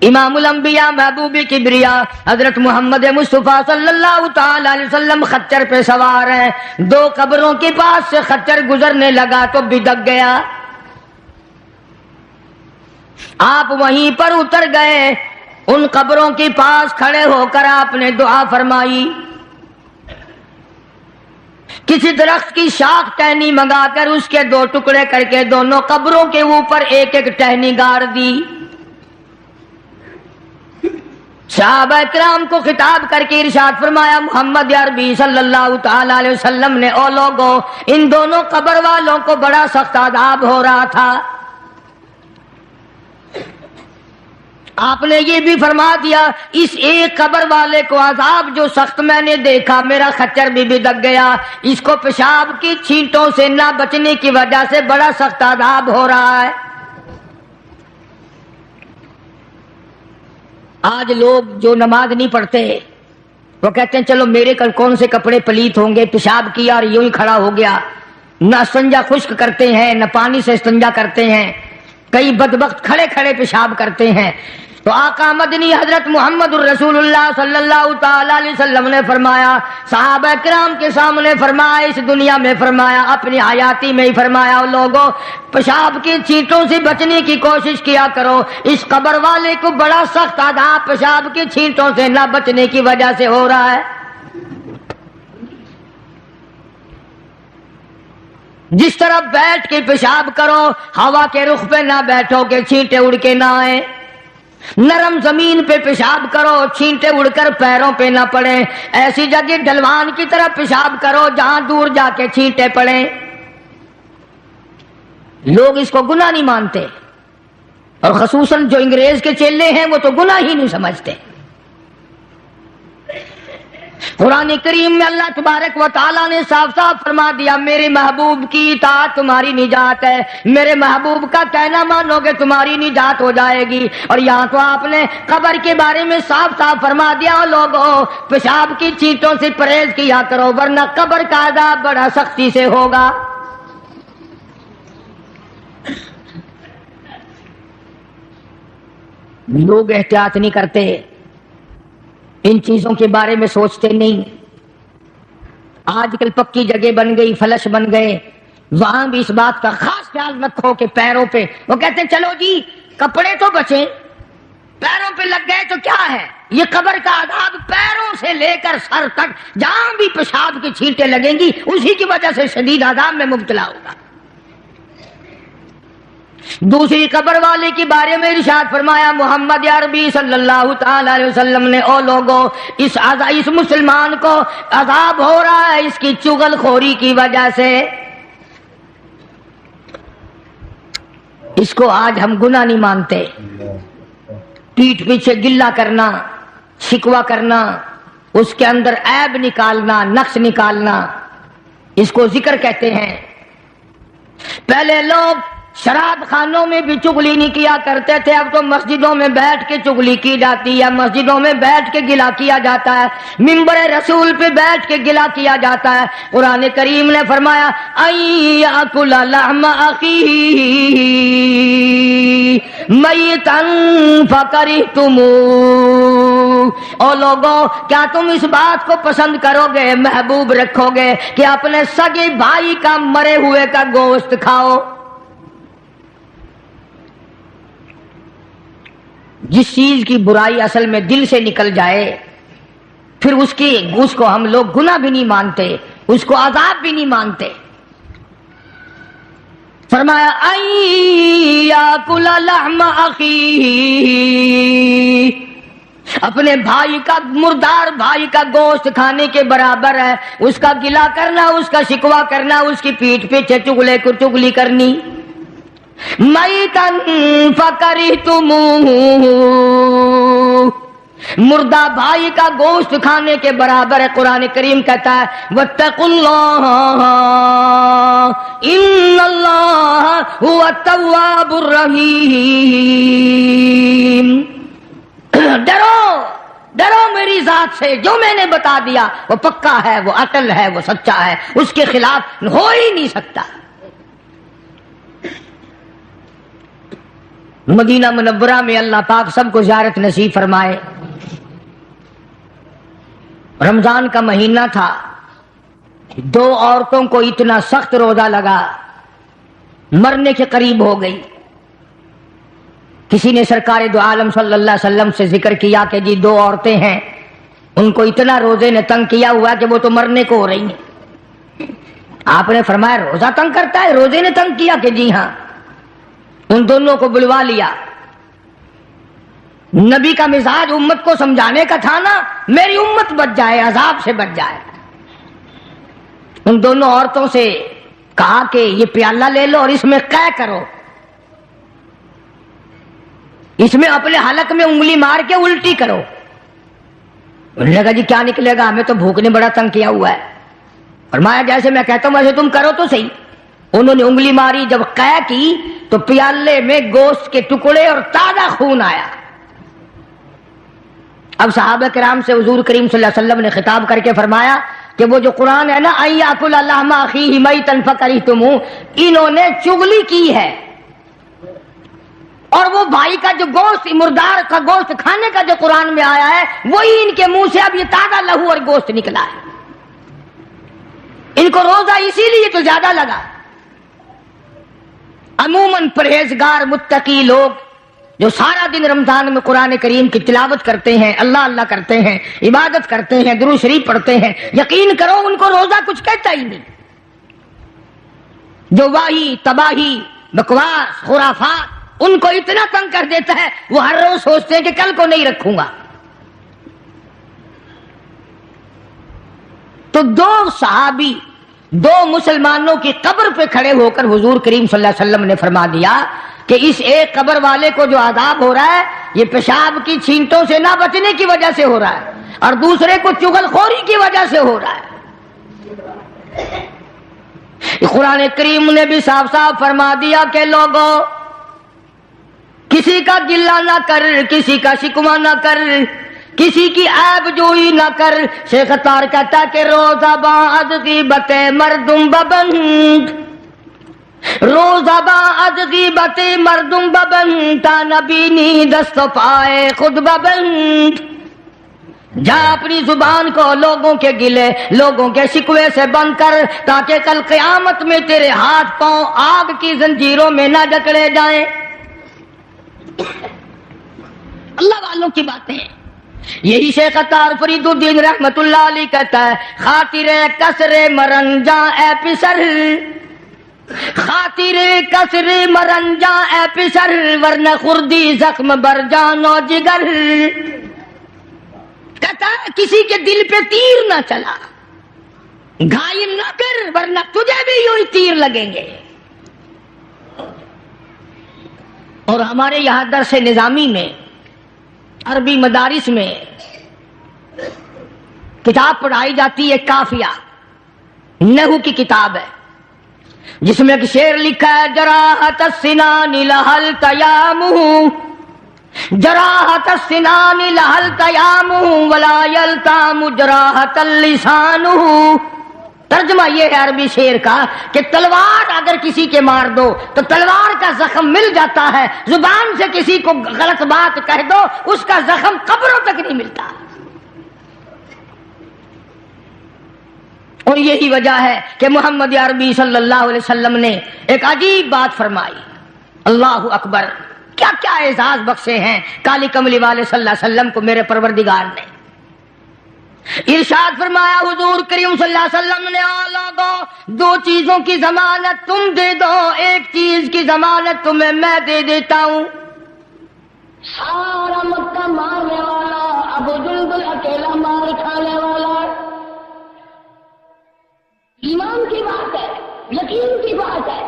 امام الانبیاء محبوب کبریا حضرت محمد مصطفیٰ صلی اللہ تعالی علیہ وسلم خچر پہ سوار ہیں، دو قبروں کے پاس سے خچر گزرنے لگا تو بدک گیا، آپ وہیں پر اتر گئے، ان قبروں کے پاس کھڑے ہو کر آپ نے دعا فرمائی، کسی درخت کی شاخ ٹہنی منگا کر اس کے دو ٹکڑے کر کے دونوں قبروں کے اوپر ایک ایک ٹہنی گاڑ دی۔ صحابہ کرام کو خطاب کر کے ارشاد فرمایا محمد عربی صلی اللہ تعالی علیہ وسلم نے او لوگوں، ان دونوں قبر والوں کو بڑا سخت عذاب ہو رہا تھا، آپ نے یہ بھی فرما دیا اس ایک قبر والے کو عذاب جو سخت میں نے دیکھا، میرا خچر بھی بدک گیا، اس کو پیشاب کی چھینٹوں سے نہ بچنے کی وجہ سے بڑا سخت عذاب ہو رہا ہے۔ آج لوگ جو نماز نہیں پڑھتے وہ کہتے ہیں چلو میرے کل کون سے کپڑے پلیت ہوں گے، پیشاب کیا اور یوں ہی کھڑا ہو گیا، نہ استنجا خشک کرتے ہیں، نہ پانی سے استنجا کرتے ہیں، کئی بدبخت کھڑے کھڑے پیشاب کرتے ہیں۔ تو آقا مدنی حضرت محمد الرسول اللہ صلی اللہ تعالی علیہ وسلم نے فرمایا، صحابہ کرام کے سامنے فرمایا، اس دنیا میں فرمایا، اپنی حیاتی میں ہی فرمایا، لوگوں پیشاب کی چھینٹوں سے بچنے کی کوشش کیا کرو، اس قبر والے کو بڑا سخت عذاب پیشاب کی چھینٹوں سے نہ بچنے کی وجہ سے ہو رہا ہے۔ جس طرح بیٹھ کے پیشاب کرو، ہوا کے رخ پہ نہ بیٹھو کہ چھینٹے اڑ کے نہ آئیں، نرم زمین پہ پیشاب کرو، چھینٹے اڑ کر پیروں پہ نہ پڑیں، ایسی جگہ ڈھلوان کی طرح پیشاب کرو جہاں دور جا کے چھینٹے پڑیں۔ لوگ اس کو گناہ نہیں مانتے، اور خصوصاً جو انگریز کے چیلے ہیں وہ تو گناہ ہی نہیں سمجھتے۔ قرآن کریم میں اللہ تبارک و تعالیٰ نے صاف صاف فرما دیا، میرے محبوب کی اطاعت تمہاری نجات ہے، میرے محبوب کا کہنا مانو گے تمہاری نجات ہو جائے گی۔ اور یہاں تو آپ نے قبر کے بارے میں صاف صاف فرما دیا، لوگوں پیشاب کی چھینٹوں سے پرہیز کیا کرو ورنہ قبر کا عذاب بڑا سختی سے ہوگا۔ لوگ احتیاط نہیں کرتے، ان چیزوں کے بارے میں سوچتے نہیں۔ آج کل پکی جگہ بن گئی، فلش بن گئے، وہاں بھی اس بات کا خاص خیال رکھو کہ پیروں پہ، وہ کہتے ہیں چلو جی کپڑے تو بچیں، پیروں پہ لگ گئے تو کیا ہے، یہ قبر کا عذاب پیروں سے لے کر سر تک جہاں بھی پیشاب کی چھینٹیں لگیں گی اسی کی وجہ سے شدید عذاب میں مبتلا ہوگا۔ دوسری قبر والے کے بارے میں ارشاد فرمایا محمد عربی صلی اللہ تعالی علیہ وسلم نے، او لوگوں اس مسلمان کو عذاب ہو رہا ہے اس کی چغل خوری کی وجہ سے۔ اس کو آج ہم گناہ نہیں مانتے، پیٹھ پیچھے گلہ کرنا، شکوہ کرنا، اس کے اندر عیب نکالنا، نقص نکالنا، اس کو ذکر کہتے ہیں۔ پہلے لوگ شراب خانوں میں بھی چغلی نہیں کیا کرتے تھے، اب تو مسجدوں میں بیٹھ کے چغلی کی جاتی ہے، مسجدوں میں بیٹھ کے گلہ کیا جاتا ہے، منبر رسول پہ بیٹھ کے گلہ کیا جاتا ہے۔ قرآن کریم نے فرمایا ایاکل لحم اخیہ میتا فکرہتموہ، او لوگوں کیا تم اس بات کو پسند کرو گے، محبوب رکھو گے کہ اپنے سگے بھائی کا مرے ہوئے کا گوشت کھاؤ؟ جس چیز کی برائی اصل میں دل سے نکل جائے پھر اس کو ہم لوگ گناہ بھی نہیں مانتے، اس کو عذاب بھی نہیں مانتے۔ فرمایا ایاکل لحم اخیہ، اپنے بھائی کا، مردار بھائی کا گوشت کھانے کے برابر ہے، اس کا گلہ کرنا، اس کا شکوہ کرنا، اس کی پیٹھ پیچھے چغلی کرنی۔ میتن فکرہتموہ، مردہ بھائی کا گوشت کھانے کے برابر ہے۔ قرآن کریم کہتا ہے واتقوا اللہ ان اللہ هو التواب الرحیم، ڈرو میری ذات سے، جو میں نے بتا دیا وہ پکا ہے، وہ اٹل ہے، وہ سچا ہے، اس کے خلاف ہو ہی نہیں سکتا۔ مدینہ منورہ میں اللہ پاک سب کو زیارت نصیب فرمائے۔ رمضان کا مہینہ تھا، دو عورتوں کو اتنا سخت روزہ لگا، مرنے کے قریب ہو گئی۔ کسی نے سرکار دو عالم صلی اللہ علیہ وسلم سے ذکر کیا کہ جی دو عورتیں ہیں، ان کو اتنا روزے نے تنگ کیا ہوا کہ وہ تو مرنے کو ہو رہی ہیں۔ آپ نے فرمایا روزہ تنگ کرتا ہے؟ روزے نے تنگ کیا کہ جی ہاں۔ ان دونوں کو بلوا لیا۔ نبی کا مزاج امت کو سمجھانے کا تھا نا، میری امت بچ جائے، عذاب سے بچ جائے۔ ان دونوں عورتوں سے کہا کہ یہ پیالہ لے لو اور اس میں قے کرو، اس میں اپنے حلق میں انگلی مار کے الٹی کرو۔ انہوں نے کہا جی کیا نکلے گا، ہمیں تو بھوک نے بڑا تنگ کیا ہوا ہے۔ فرمایا جیسے میں کہتا ہوں ویسے تم کرو تو صحیح۔ انہوں نے انگلی ماری، جب قے کی تو پیالے میں گوشت کے ٹکڑے اور تازہ خون آیا۔ اب صحابہ کرام سے حضور کریم صلی اللہ علیہ وسلم نے خطاب کر کے فرمایا کہ وہ جو قرآن ہے نا ایاکل اللحم اخیہ میتن فکرہتموہ، انہوں نے چغلی کی ہے، اور وہ بھائی کا جو گوشت مردار کا گوشت کھانے کا جو قرآن میں آیا ہے وہی ان کے منہ سے اب یہ تازہ لہو اور گوشت نکلا ہے۔ ان کو روزہ اسی لیے تو زیادہ لگا۔ عموماً پرہیزگار متقی لوگ جو سارا دن رمضان میں قرآن کریم کی تلاوت کرتے ہیں، اللہ اللہ کرتے ہیں، عبادت کرتے ہیں، درود شریف پڑھتے ہیں، یقین کرو ان کو روزہ کچھ کہتا ہی نہیں۔ جو واہی تباہی بکواس خرافات ان کو اتنا تنگ کر دیتا ہے، وہ ہر روز سوچتے ہیں کہ کل کو نہیں رکھوں گا۔ تو دو صحابی دو مسلمانوں کی قبر پہ کھڑے ہو کر حضور کریم صلی اللہ علیہ وسلم نے فرما دیا کہ اس ایک قبر والے کو جو عذاب ہو رہا ہے یہ پیشاب کی چھینٹوں سے نہ بچنے کی وجہ سے ہو رہا ہے، اور دوسرے کو چغل خوری کی وجہ سے ہو رہا ہے۔ قرآن کریم نے بھی صاف صاف فرما دیا کہ لوگوں کسی کا گلہ نہ کر، کسی کا شکوہ نہ کر، کسی کی عیب جوئی نہ کر۔ شیخ اتار کہتا کہ روزہ بعد غیبت مردم ببند، روزہ بعد غیبت مردم ببند، تا نبینی دست و پائے خود ببند۔ جا اپنی زبان کو لوگوں کے گلے لوگوں کے شکوے سے بند کر، تاکہ کل قیامت میں تیرے ہاتھ پاؤں آگ کی زنجیروں میں نہ جکڑے جائیں۔ اللہ والوں کی باتیں ہیں۔ یہی شیخ عطار فرید الدین رحمت اللہ علیہ کہتا ہے خاطر کسر مرنجاں اے پسر، خاطر کسر مرنجاں اے پسر، ورنہ خردی زخم بر جان و جگر۔ کہتا ہے کسی کے دل پہ تیر نہ چلا، گھائل نہ کر، ورنہ تجھے بھی یوں ہی تیر لگیں گے۔ اور ہمارے یہاں درس نظامی میں عربی مدارس میں کتاب پڑھائی جاتی ہے کافیہ، نحو کی کتاب ہے، جس میں ایک شعر لکھا ہے جراحت السنان لہل تیامہ، جراحت السنان لہل تیامہ ولا یلتام جراحت اللسانہ۔ ترجمہ یہ ہے عربی شعر کا کہ تلوار اگر کسی کے مار دو تو تلوار کا زخم مل جاتا ہے، زبان سے کسی کو غلط بات کہہ دو اس کا زخم قبروں تک نہیں ملتا۔ اور یہی وجہ ہے کہ محمد عربی صلی اللہ علیہ وسلم نے ایک عجیب بات فرمائی، اللہ اکبر، کیا کیا اعزاز بخشے ہیں کالی کملی والے صلی اللہ علیہ وسلم کو میرے پروردگار نے۔ ارشاد فرمایا حضور کریم صلی اللہ علیہ وسلم نے لوگوں دو چیزوں کی ضمانت تم دے دو، ایک چیز کی ضمانت تمہیں میں دے دیتا ہوں۔ سارا مکہ مارنے والا ابو جندل اکیلا مار کھانے والا، ایمان کی بات ہے، یقین کی بات ہے،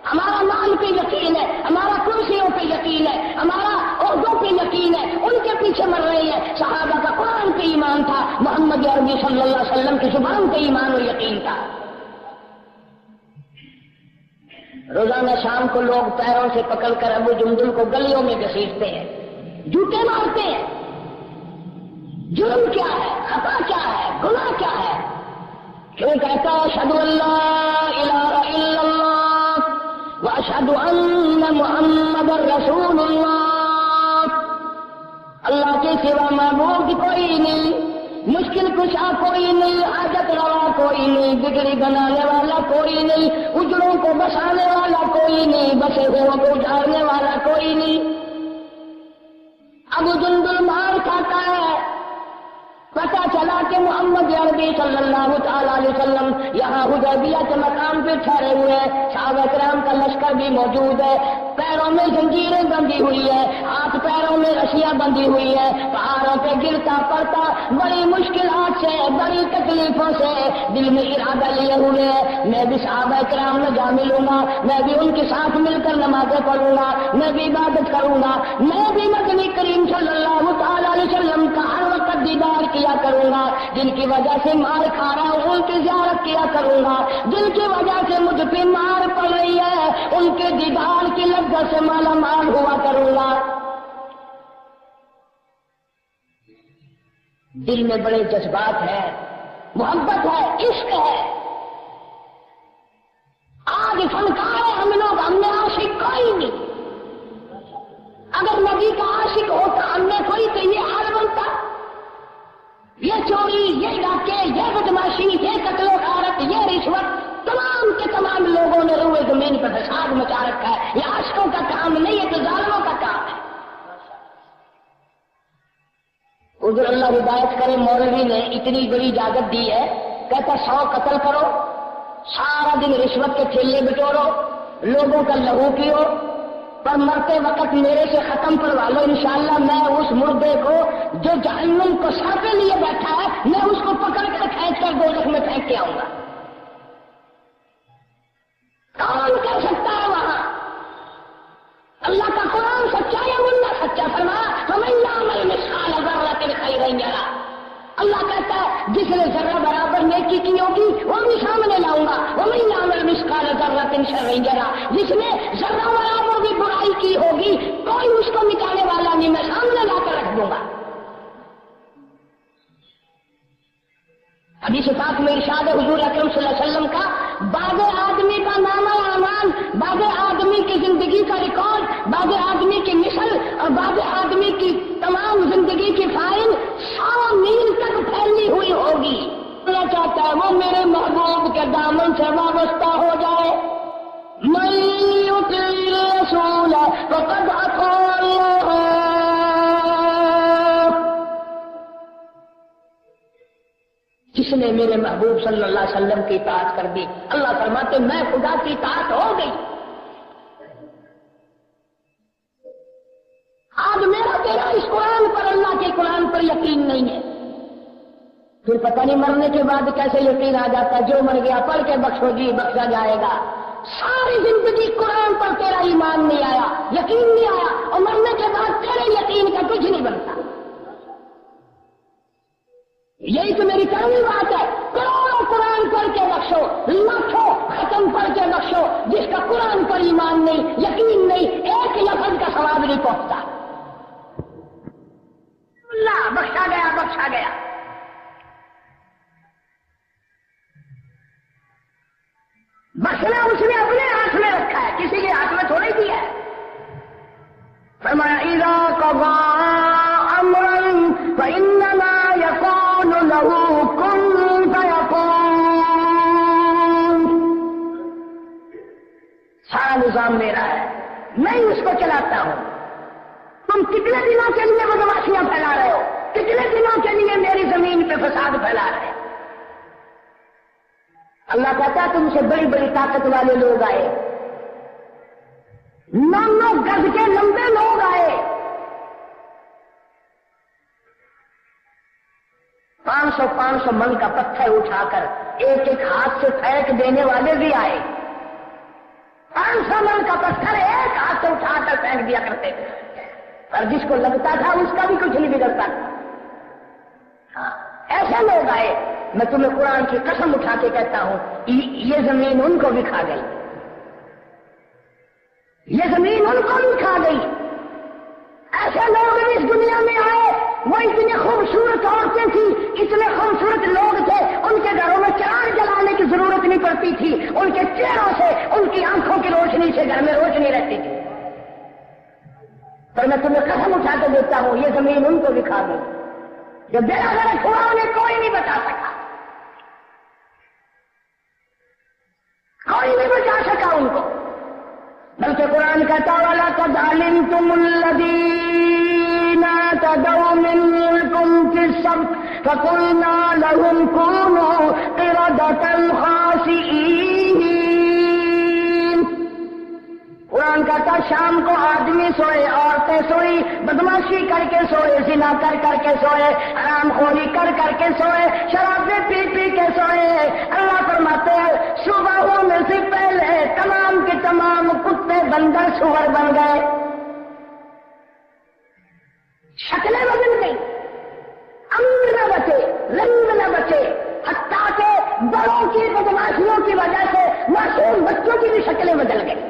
ہمارا مال پہ یقین ہے، ہمارا کرسیوں پہ یقین ہے، ہمارا عہدوں پہ یقین ہے، ان کے پیچھے مر رہے ہیں۔ صحابہ کا قرآن پہ ایمان تھا، محمد عربی صلی اللہ علیہ وسلم کی زبان پہ ایمان و یقین تھا۔ روزانہ شام کو لوگ پیروں سے پکڑ کر ابو جندل کو گلیوں میں گھسیٹتے ہیں، جوتے مارتے ہیں۔ جرم کیا ہے، خطا کیا ہے، گناہ کیا ہے؟ کیوں کہتا اشہد ان لا الہ الا اللہ واشہد ان محمد رسول اللہ، اللہ کے سوا معبود کوئی نہیں، مشکل کشا کوئی نہیں، حاجت روا کوئی نہیں، بگڑی بنانے والا کوئی نہیں، اجڑوں کو بسانے والا کوئی نہیں، بسے ہوئے کو اجاڑنے والا کوئی نہیں۔ ابو جندل مار کھاتا ہے، پتا چلا کہ محمد عربی صلی اللہ تعالی علیہ وسلم یہاں حدیبیہ کے مقام پہ ٹھہرے ہوئے ہیں، صحابہ کرام کا لشکر بھی موجود ہے، پیروں میں زنجیریں بندھی ہوئی ہے، ہاتھ پیروں میں رسیاں بندھی ہوئی ہے، پہاڑوں پہ گرتا پڑتا بڑی مشکلات سے بڑی تکلیفوں سے دل میں ارادہ لیے ہوئے ہے میں بھی صحابہ کرام میں جا ملوں گا، میں بھی ان کے ساتھ مل کر نمازیں پڑھوں گا، میں بھی عبادت کروں گا، میں بھی نبی کریم صلی اللہ تعالی علیہ وسلم کا ہر وقت دیدار کیا کروں گا، جن کی وجہ سے مار کھا رہا ہوں ان کی زیارت کیا کروں گا، جن کی وجہ سے مجھ پہ مار پڑ رہی ہے ان کے دیدار کی لذت سے مالا مال ہوا کروں گا۔ دل میں بڑے جذبات ہیں، محبت ہے، عشق ہے. آج فنکار ہیں ہم لوگ، ہم میں عاشق کوئی نہیں. اگر نبی کا عاشق ہوتا ہم میں کوئی تو یہ حال بنتا. یہ چوری، یہ ڈاکے، یہ بدماشی، یہ قتل و غارت، یہ رشوت، تمام کے تمام لوگوں نے روئے زمین پر فساد مچا رکھا ہے. یہ عاشقوں کا کام نہیں ہے، تو ظالموں کا کام ہے. حضور اللہ ہدایت کرے، مولوی نے اتنی بڑی اجازت دی ہے، کہتا 100 قتل کرو، سارا دن رشوت کے ٹھیلے بٹورو، لوگوں کا لہو پیو، پر مرتے وقت میرے سے ختم کروا لو. انشاءاللہ میں اس مردے کو جو جہنم کو سر پہ لیے بیٹھا ہے، میں اس کو پکڑ کر کھینچ کر دوزخ میں پھینک کے آؤں گا. کون کر سکتا ہے وہاں؟ اللہ کا قرآن سچا یا ملا سچا؟ فرمایا فَمَن يَعْمَلْ مِثْقَالَ ذَرَّةٍ خَيْرًا يَرَهُ. اللہ کہتا ہے جس نے ذرہ برابر نیکی کی ہوگی وہ بھی سامنے لاؤں گا. وَمَن يَعْمَلْ مِثْقَالَ ذَرَّةٍ شَرًّا يَرَهُ. جس نے ذرہ برابر بھی برائی کی ہوگی کوئی اس کو مٹانے والا نہیں، میں سامنے لا کر رکھ دوں گا. حدیث پاک میں ارشاد ہے حضور اکرم صلی اللہ علیہ وسلم کا، بعض آدمی کا نامہ اعمال، بعض آدمی کی زندگی کا ریکارڈ، بعض آدمی کی مثل اور بعض آدمی کی تمام زندگی کی فائل 100 میل تک پھیلی ہوئی ہوگی. اللہ چاہتا ہے وہ میرے محبوب کے دامن سے وابستہ ہو جائے. من یطع الرسول فقد اطاع اللہ. جس نے میرے محبوب صلی اللہ علیہ وسلم کی اطاعت کر دی، اللہ فرماتے میں خدا کی اطاعت ہو گئی. آج میرا تیرا اس قرآن پر، اللہ کے قرآن پر یقین نہیں ہے، پھر پتہ نہیں مرنے کے بعد کیسے یقین آ جاتا. جو مر گیا پڑھ کے بخشو جی بخشا جائے گا. ساری زندگی قرآن پر تیرا ایمان نہیں آیا، یقین نہیں آیا، اور مرنے کے بعد تیرے یقین کا کچھ نہیں بنتا. یہی تو میری پہلی بات ہے. کروڑوں قرآن پڑھ کے بخشو، لاکھوں ختم پڑھ کے بخشو، جس کا قرآن پر ایمان نہیں، یقین نہیں، ایک لفظ کا ثواب نہیں پہنچتا. اللہ بخشا گیا بخشا گیا. بخشنا اس نے اپنے ہاتھ میں رکھا ہے، کسی کے ہاتھ میں تھوڑی دیا ہے. فرمایا اذا قضى امرا فانما يقول له كن فيكون. سارا نظام میرا ہے، میں ہی اس کو چلاتا ہوں. تم کتنے دنوں کے لیے بدماشیاں پھیلا رہے ہو، کتنے دنوں کے لیے میری زمین پہ فساد پھیلا رہے ہو. اللہ کہتا ہے تم سے بڑی بڑی طاقت والے لوگ آئے، 9 گز کے لمبے لوگ آئے، 500 من کا پتھر اٹھا کر ایک ایک ہاتھ سے پھینک دینے والے بھی آئے. 500 من کا پتھر ایک ہاتھ سے اٹھا کر پھینک دیا کرتے تھے، اور جس کو لگتا تھا اس کا بھی کچھ نہیں بگڑتا تھا. ہاں ایسے لوگ آئے. میں تمہیں قرآن کی قسم اٹھا کے کہتا ہوں یہ زمین ان کو بھی کھا گئی، یہ زمین ان کو بھی کھا گئی. ایسے لوگ بھی اس دنیا میں آئے، وہ اتنی خوبصورت عورتیں تھیں، اتنے خوبصورت لوگ تھے، ان کے گھروں میں چراغ جلانے کی ضرورت نہیں پڑتی تھی، ان کے چہروں سے، ان کی آنکھوں کی روشنی سے گھر میں روشنی رہتی تھی. پر میں تمہیں قسم اٹھا کے دیتا ہوں یہ زمین ان کو بھی کھا گئی. جب میرا غلط ہوا انہیں کوئی نہیں بتا سکا، کوئی نہیں بچا سکا ان کو. بلکہ قرآن کہتا وَلَقَدْ عَلِمْتُمُ الَّذِينَ اعْتَدَوْا مِنكُمْ فِي السَّبْتِ فَقُلْنَا لَهُمْ كُونُوا قِرَدَةً خَاسِئِينَ. قرآن کہتا شام کو آدمی سوئے، عورتیں سوئی، بدماشی کر کے سوئے، زنا کر کر کے سوئے، حرام خوری کر کر کے سوئے، شرابیں پی پی کے سوئے. اللہ فرماتے ہیں صبح میں سے پہلے تمام کے تمام کتے بندر سور بن گئے، شکلیں بدل گئی، امر نہ بچے، رنگ نہ بچے، حتیٰ کہ بڑوں کی بدماشیوں کی وجہ سے معصوم بچوں کی بھی شکلیں بدل گئی.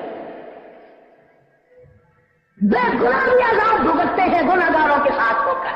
بے گناہ عذاب بھگتتے ہیں گناہگاروں کے ساتھ ہو کر.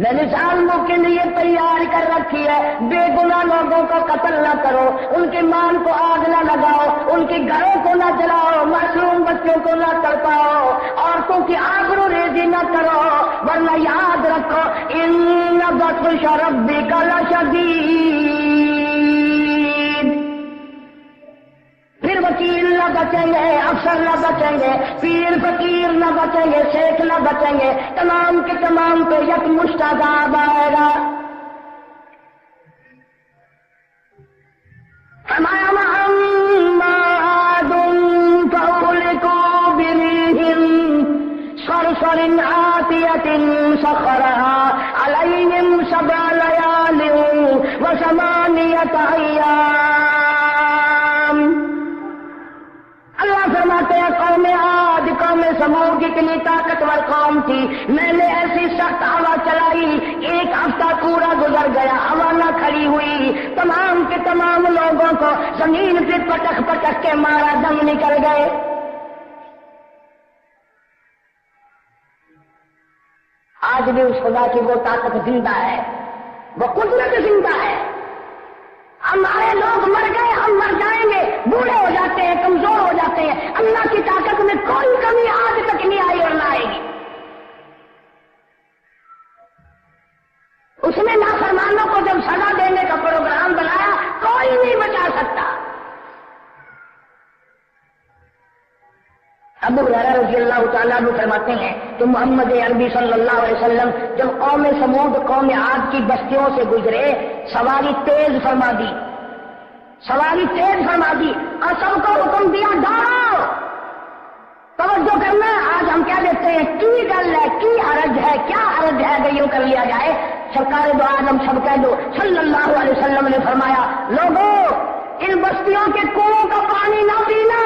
میں نے ظالموں کے لیے تیار کر رکھی ہے، بے گناہ لوگوں کو قتل نہ کرو، ان کے مال کو آگ نہ لگاؤ، ان کے گھروں کو نہ جلاؤ، معصوم بچوں کو نہ تڑپاؤ، عورتوں کی آبرو ریزی نہ کرو، ورنہ یاد رکھو ان بطش ربک لشدید۔ پھر وکیل نہ بچیں گے، افسر نہ بچیں گے، پیر فقیر نہ بچیں گے، شیخ نہ بچیں گے، تمام کے تمام پہ یک مشت عذاب آئے گا۔ فرمایا محمد فأهلكوا بريح صرصر عاتية سخرها عليهم 7 ليال و8 أيام۔ اللہ فرماتے ہیں قوم عاد، قوم سمود کتنی طاقتور قوم تھی، میں نے ایسی سخت ہوا چلائی، 1 ہفتہ پورا گزر گیا، ہوا نہ کھڑی ہوئی، تمام کے تمام لوگوں کو زمین پہ پٹک پٹک کے مارا، دم نکل گئے۔ آج بھی اس خدا کی وہ طاقت زندہ ہے، وہ قدرت زندہ ہے۔ ہمارے لوگ مر گئے، ہم مر جائیں گے، بوڑھے ہو جاتے ہیں، کمزور ہو جاتے ہیں، اللہ کی طاقت میں کوئی کمی آج تک نہیں آئی اور نہ آئے گی۔ اس نے نافرمانوں کو جب سزا دینے کا پروگرام بنایا، کوئی نہیں بچا سکتا۔ ابو ہریرہ رضی اللہ تعالیٰ عنہ فرماتے ہیں کہ محمد عربی صلی اللہ علیہ وسلم جب قوم سمود قوم عاد کی بستیوں سے گزرے، سواری تیز فرما دی، سواری تیز فرما دی اور سب کو حکم دیا دوڑو، توجہ کرنا۔ آج ہم کیا دیتے ہیں، کی گل ہے، کی حرج ہے، کیا حرج ہے کہ یوں کر لیا جائے۔ سرکار دو عالم سب کہہ دو صلی اللہ علیہ وسلم نے فرمایا، لوگوں ان بستیوں کے کنووں کا پانی نہ پینا،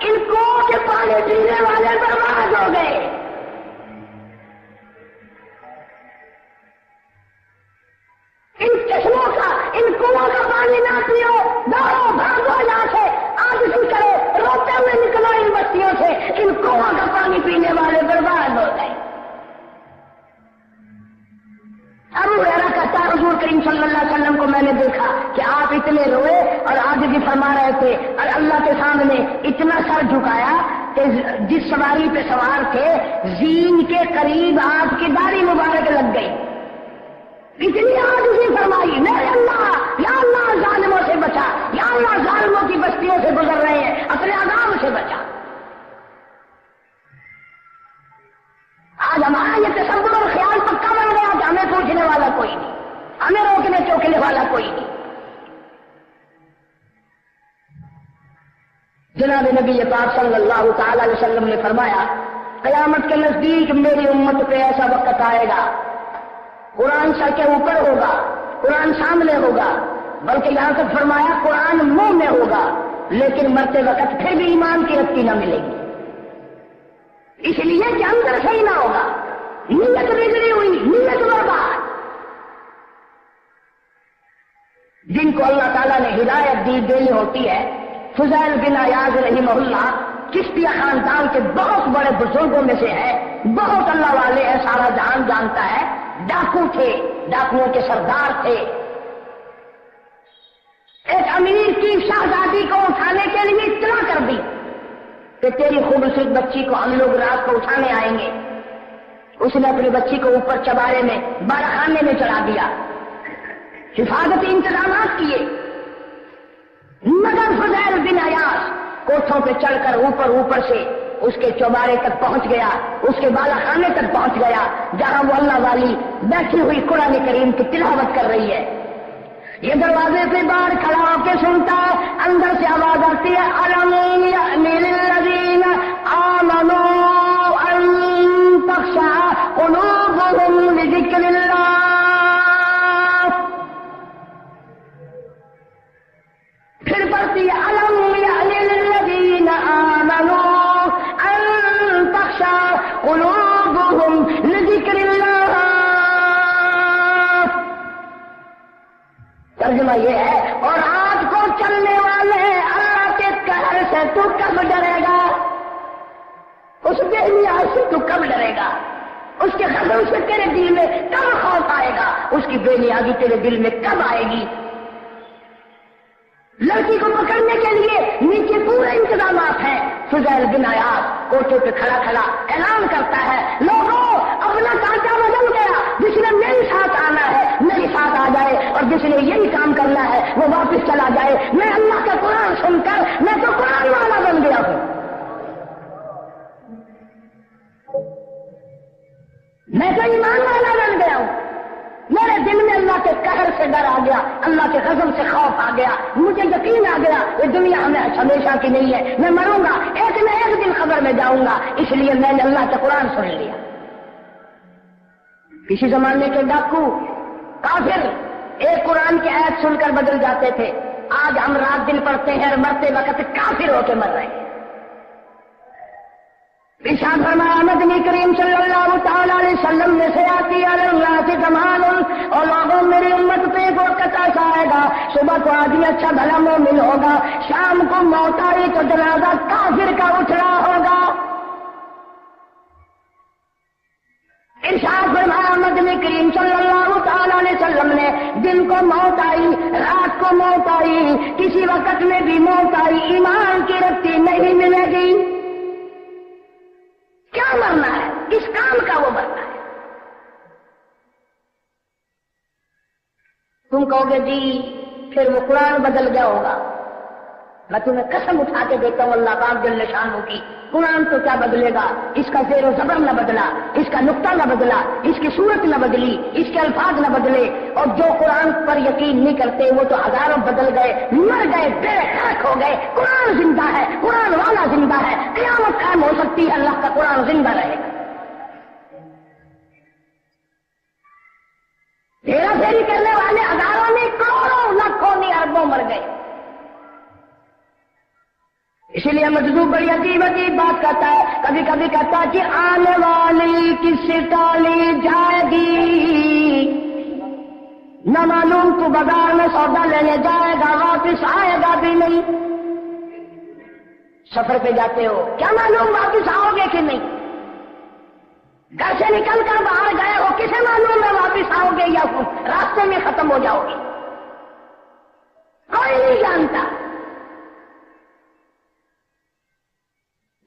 ان کنووں کے پانی پینے والے برباد ہو گئے۔ ان چشموں کا، ان کنووں کا پانی نہ پیو، دوڑو بھاگو یہاں سے، آج بھی کرو، روتے ہوئے نکلو ان بستیوں سے، ان کنووں کا پانی پینے والے برباد ہو گئے۔ ابو ہریرہ کہتا ہے حضور کریم صلی اللہ علیہ وسلم کو میں نے دیکھا کہ آپ اتنے روئے اور آج بھی فرما رہے تھے اور اللہ کے سامنے اتنا سر جھکایا کہ جس سواری پہ سوار تھے زین کے قریب آپ کی داڑھی مبارک لگ گئی، اتنی آج اسی فرمائی، میرے اللہ یا اللہ ظالموں سے بچا، یا اللہ ظالموں کی بستیوں سے گزر رہے ہیں، اپنے عذاب سے بچا۔ آج ہمارا یہ تصور اور خیال پکا بن گیا کہ ہمیں پوچھنے والا کوئی نہیں، ہمیں روکنے ٹوکنے والا کوئی نہیں۔ جناب نبی پاک صلی اللہ تعالی علیہ وسلم نے فرمایا، قیامت کے نزدیک میری امت پہ ایسا وقت آئے گا، قرآن سر کے اوپر ہوگا، قرآن سامنے ہوگا، بلکہ یہاں تک فرمایا قرآن منہ میں ہوگا، لیکن مرتے وقت پھر بھی ایمان کی رتی نہ ملے گی، اس لیے کہ اندر صحیح نہ ہوگا، نیت بگڑی ہوئی، نیت برباد۔ جن کو اللہ تعالیٰ نے ہدایت دینی ہوتی ہے، فضیل بن عیاض رحمہ اللہ چشتیہ خاندان کے بہت بڑے بزرگوں میں سے ہے، بہت اللہ والے ہیں، سارا جہان جانتا ہے، ڈاکو تھے، ڈاکوؤں کے سردار تھے۔ ایک امیر کی شہزادی کو اٹھانے کے لیے اطلاع کر دی کہ تیری خوبصورت بچی کو ہم لوگ رات کو اٹھانے آئیں گے۔ اس نے اپنی بچی کو اوپر چبارے میں بارخانے میں چڑھا دیا، حفاظتی انتظامات کیے، مگر فضیل بن عیاض کوٹھوں پہ چڑھ کر اوپر سے اس کے چوبارے تک پہنچ گیا، اس کے بالاخانے تک پہنچ گیا، جہاں وہ اللہ والی بیٹھی ہوئی قرآن کریم کی تلاوت کر رہی ہے۔ یہ دروازے پہ باہر کھڑا ہو کے سنتا ہے، اندر سے آواز آتی ہے، أَلَمْ يَأْنِ لِلَّذِينَ آمَنُوا أَن تَخْشَعَ قُلُوبُهُمْ لِذِكْرِ اللَّهِ۔ پھر پڑھتی ہے، أَلَمْ يَأْنِ لِلَّذِينَ آمَنُوا أَن تَخْشَعَ قُلُوبُهُمْ لِذِكْرِ اللَّهِ۔ ترجمہ یہ ہے، اور آج کو چلنے والے اللہ کے قہر سے تو کب ڈرے گا، اس بے نیاز سے تو کب ڈرے گا، اس کے غضب سے تیرے دل میں کب خوف آئے گا؟ اس کی بے نیازی تیرے دل میں کب آئے گی؟ لڑکی کو پکڑنے کے لیے نیچے پورے انتظامات ہیں. فضیل بن عیاض کوٹے پہ کھڑا کھڑا اعلان کرتا ہے، لوگوں اپنا سانچہ بدل گیا، جس نے میرے ساتھ آنا ہے میرے ساتھ آ جائے، اور جس نے یہی کام کرنا ہے وہ واپس چلا جائے. میں اللہ کا قرآن سن کر میں تو قرآن والا بن گیا ہوں، میں تو ایمان والا بن گیا ہوں. میرے دل میں اللہ کے قہر سے ڈر آ گیا، اللہ کے غضب سے خوف آ گیا، مجھے یقین آ گیا یہ دنیا ہمیں ہمیشہ کی نہیں ہے، میں مروں گا، ایک نہ ایک دن قبر میں جاؤں گا. اس لیے میں نے اللہ کا قرآن سن لیا. کسی زمانے کے ڈاکو کافر ایک قرآن کی آیت سن کر بدل جاتے تھے. آج ہم رات دن پڑھتے ہیں اور مرتے وقت کافر ہو کے مر رہے ہیں. ارشاد فرمایا مدنی کریم صلی اللہ تعالی علیہ وسلم نے سے آتی اللہ سے کمال، اور لوگوں میری امت پہ ایک وقت ایسا آئے گا، صبح کو آدمی اچھا بھلا مومن ہوگا، شام کو موت آئی تو جنازہ کافر کا اٹھ رہا ہوگا. ارشاد فرمایا مدنی کریم صلی اللہ تعالی علیہ وسلم نے دن کو موت آئی، رات کو موت آئی، کسی وقت میں بھی موت آئی، ایمان کی رتی نہیں ملے گی. کیا مرنا ہے؟ کس کام کا وہ مرنا ہے؟ تم کہو گے جی پھر وہ قرآن بدل گیا ہوگا. میں تمہیں قسم اٹھا کے دیتا ہوں اللہ پاک جل شانہ کی، قرآن تو کیا بدلے گا؟ اس کا زیر و زبر نہ بدلا، اس کا نقطہ نہ بدلا، اس کی صورت نہ بدلی، اس کے الفاظ نہ بدلے. اور جو قرآن پر یقین نہیں کرتے وہ تو ہزاروں بدل گئے، مر گئے، بے خاک ہو گئے. قرآن زندہ ہے، قرآن والا زندہ ہے، قیامت قائم ہو سکتی ہے، اللہ کا قرآن زندہ رہے گا. ہیرا پھیری کرنے والے ہزاروں نہیں، کروڑوں، لاکھوں نہیں، اربوں مر گئے. اسی لیے مجذوب بڑی عجیب عجیب بات کرتا ہے، کبھی کبھی کہتا ہے کہ آنے والی کس سے ٹالی جائے گی، نہ معلوم تو بازار میں سودا لینے جائے گا واپس آئے گا بھی نہیں. سفر پہ جاتے ہو، کیا معلوم واپس آؤ گے کہ نہیں؟ گھر سے نکل کر باہر گئے ہو، کسے معلوم ہے واپس آؤ گے یا راستے میں ختم ہو جاؤ گے؟ کوئی نہیں جانتا.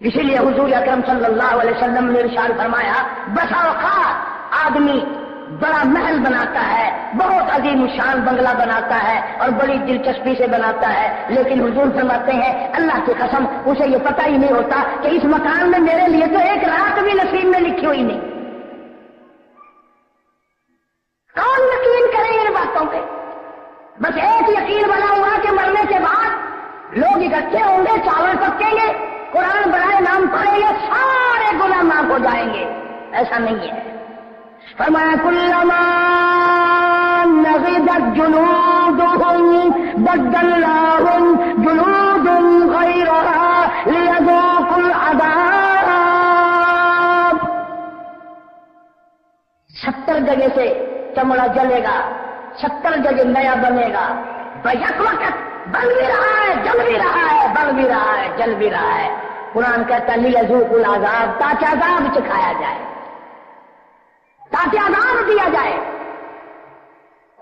اسی لیے حضور اکرم صلی اللہ علیہ وسلم نے ارشاد فرمایا بسا اوقات آدمی بڑا محل بناتا ہے، بہت عظیم الشان بنگلہ بناتا ہے اور بڑی دلچسپی سے بناتا ہے، لیکن حضور فرماتے ہیں اللہ کی قسم اسے یہ پتہ ہی نہیں ہوتا کہ اس مکان میں میرے لیے تو ایک رات بھی نصیب میں لکھی ہوئی نہیں. کون یقین کرے ان باتوں پہ؟ بس ایک یقین بنا ہوا کہ مرنے کے بعد لوگ اکٹھے ہوں گے، چاول پکیں گے، قرآن برائے نام پڑھیں گے، سارے گناہ معاف ہو جائیں گے. ایسا نہیں ہے. فرمایا کلما نضجت جلودهم بدلناهم جلود غيرها ليذوقوا العذاب. 70 جگہ سے چمڑا جلے گا، 70 جگہ نیا بنے گا. بیک وقت بن بھی رہا ہے، جل بھی رہا ہے، بن بھی رہا ہے، جل بھی رہا ہے. قرآن کہتا ہے لِيَذُوقُوا الْعَذَابَ، تاکہ عذاب چکھایا جائے، تاکہ عذاب دیا جائے.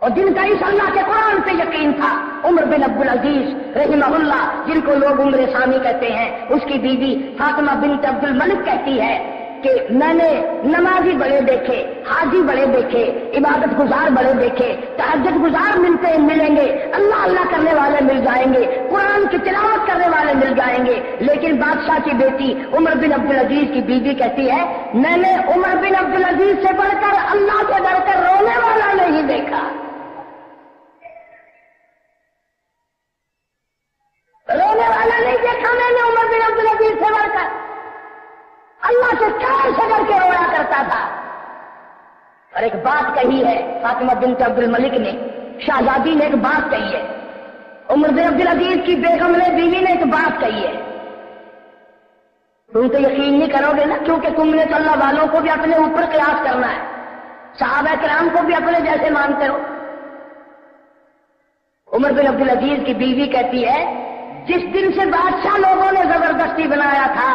اور جن کا اس اللہ کے قرآن پہ یقین تھا، عمر بن عبد العزیز رحمہ اللہ، جن کو لوگ عمر ثانی کہتے ہیں، اس کی بیوی فاطمہ بنت عبد الملک کہتی ہے کہ میں نے نمازی بڑے دیکھے، حاجی بڑے دیکھے، عبادت گزار بڑے دیکھے، تہجد گزار ملیں گے، اللہ اللہ کرنے والے مل جائیں گے، قرآن کی تلاوت کرنے والے مل جائیں گے. لیکن بادشاہ کی بیٹی عمر بن عبد العزیز کی بیوی کہتی ہے میں نے عمر بن عبد العزیز سے بڑھ کر اللہ سے ڈر کر رونے والا نہیں دیکھا. رونے والا نہیں دیکھا میں نے عمر بن عبد العزیز سے بڑھ کر. اللہ سے چار سے ڈر کے رویا کرتا تھا. اور ایک بات کہی ہے فاطمہ بنت عبد الملک نے، شہزادی نے ایک بات کہی ہے، عمر بن عبد العزیز کی بیگم نے، بیوی نے ایک بات کہی ہے. تم تو یقین نہیں کرو گے نا، کیونکہ تم نے تو اللہ والوں کو بھی اپنے اوپر قیاس کرنا ہے، صحابہ کرام کو بھی اپنے جیسے مانتے ہو. عمر بن عبد العزیز کی بیوی کہتی ہے جس دن سے بادشاہ لوگوں نے زبردستی بنایا تھا،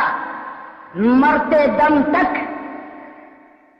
مرتے دم تک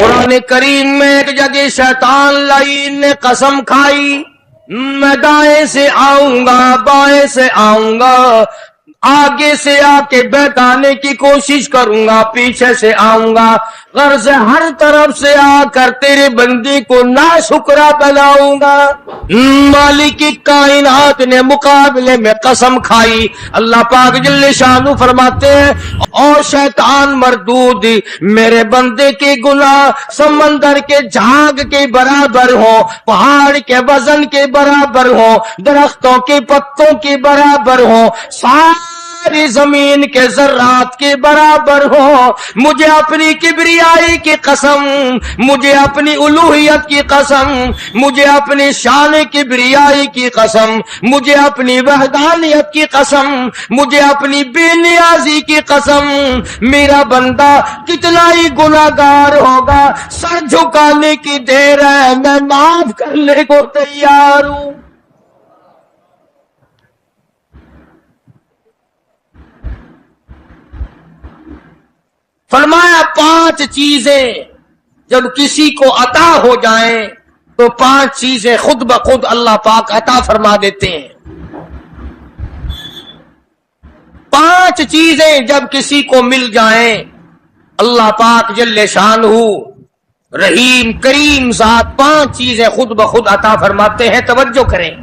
قرآن کریم میں ایک جگہ شیطان لعین نے قسم کھائی، میں دائیں سے آؤں گا، بائیں سے آؤں گا، آگے سے آ کے بہکانے کی کوشش کروں گا، پیچھے سے آؤں گا، غرض ہر طرف سے آ کر تیرے بندے کو ناشکرا بناؤں گا۔ مالک کائنات نے مقابلے میں قسم کھائی۔ اللہ پاک جل شانہ فرماتے ہیں، او شیطان مردود، میرے بندے کے گناہ سمندر کے جھاگ کے برابر ہوں، پہاڑ کے وزن کے برابر ہوں، درختوں کے پتوں کے برابر ہوں، ساری زمین کے ذرات کے برابر ہو، مجھے اپنی کبریائی کی قسم، مجھے اپنی الوہیت کی قسم، مجھے اپنی شان کبریائی کی قسم، مجھے اپنی وحدانیت کی قسم، مجھے اپنی بے نیازی کی قسم، میرا بندہ کتنا ہی گناہگار ہوگا، سر جھکانے کی دیر ہے، میں معاف کرنے کو تیار ہوں۔ فرمایا 5 چیزیں جب کسی کو عطا ہو جائیں تو 5 چیزیں خود بخود اللہ پاک عطا فرما دیتے ہیں۔ 5 چیزیں جب کسی کو مل جائیں اللہ پاک جل شانہ رحیم کریم ذات 5 چیزیں خود بخود عطا فرماتے ہیں۔ توجہ کریں،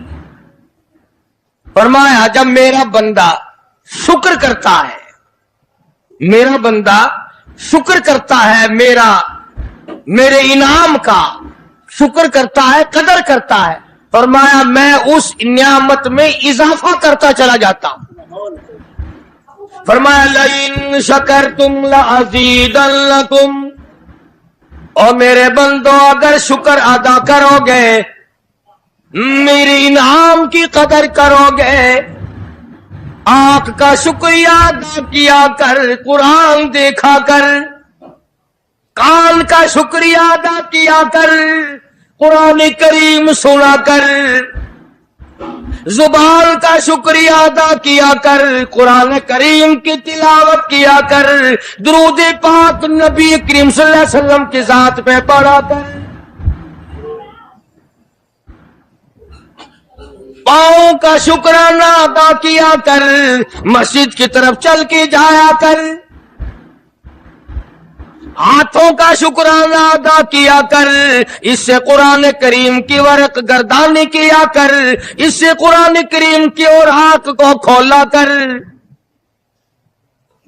فرمایا جب میرا بندہ شکر کرتا ہے، میرا بندہ شکر کرتا ہے، میرے انعام کا شکر کرتا ہے، قدر کرتا ہے، فرمایا میں اس نعمت میں اضافہ کرتا چلا جاتا ہوں۔ فرمایا لئن شکرتم لأزیدنکم، اور میرے بندو اگر شکر ادا کرو گے، میرے انعام کی قدر کرو گے، آنکھ کا شکریہ ادا کیا کر، قرآن دیکھا کر، کان کا شکریہ ادا کیا کر، قرآن کریم سنا کر، زبان کا شکریہ ادا کیا کر، قرآن کریم کی تلاوت کیا کر، درود پاک نبی کریم صلی اللہ علیہ وسلم کی ذات پہ پڑھا کر، پاؤں کا شکرانہ ادا کیا کر، مسجد کی طرف چل کے جایا کر، ہاتھوں کا شکرانہ ادا کیا کر، اس سے قرآن کریم کی ورق گردانی کیا کر، اس سے قرآن کریم کی اور آنکھ کو کھولا کر۔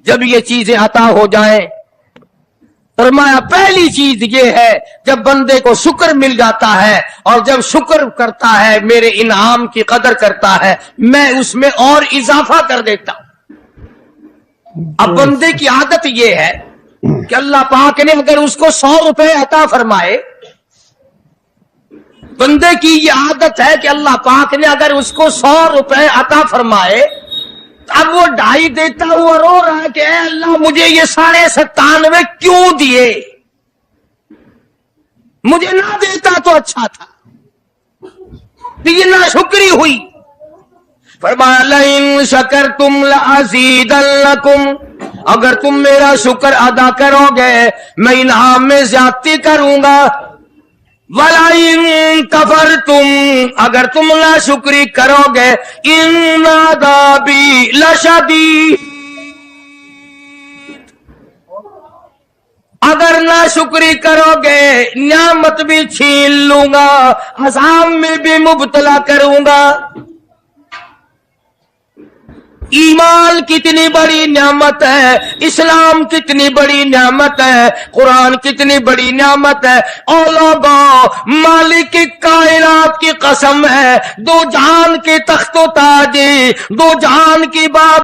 جب یہ چیزیں عطا ہو جائیں، فرمایا پہلی چیز یہ ہے جب بندے کو شکر مل جاتا ہے اور جب شکر کرتا ہے، میرے انعام کی قدر کرتا ہے، میں اس میں اور اضافہ کر دیتا ہوں۔ اب بندے کی عادت یہ ہے کہ اللہ پاک نے اگر اس کو 100 روپے عطا فرمائے، بندے کی یہ عادت ہے کہ اللہ پاک نے اگر اس کو 100 روپے عطا فرمائے، اب وہ 2.5 دیتا ہوا رو رہا ہے کہ اے اللہ مجھے یہ 97.5 کیوں دیے، مجھے نہ دیتا تو اچھا تھا، یہ ناشکری ہوئی۔ فرمایا لئن شکرتم لأزیدنکم، اگر تم میرا شکر ادا کرو گے میں انعام میں زیادتی کروں گا، وَلَئِن كَفَرْتُمْ، اگر تم ناشکری کرو گے، إِنَّ عَذَابِي لَشَدِيدٌ، اگر ناشکری کرو گے نعمت بھی چھین لوں گا، عذاب میں بھی مبتلا کروں گا۔ ایمان کتنی بڑی نعمت ہے، اسلام کتنی بڑی نعمت ہے، قرآن کتنی بڑی نعمت ہے۔ اور لوگوں، مالک کائنات کی قسم ہے، 2 جہان کے تخت و تاج، 2 جہان کی بات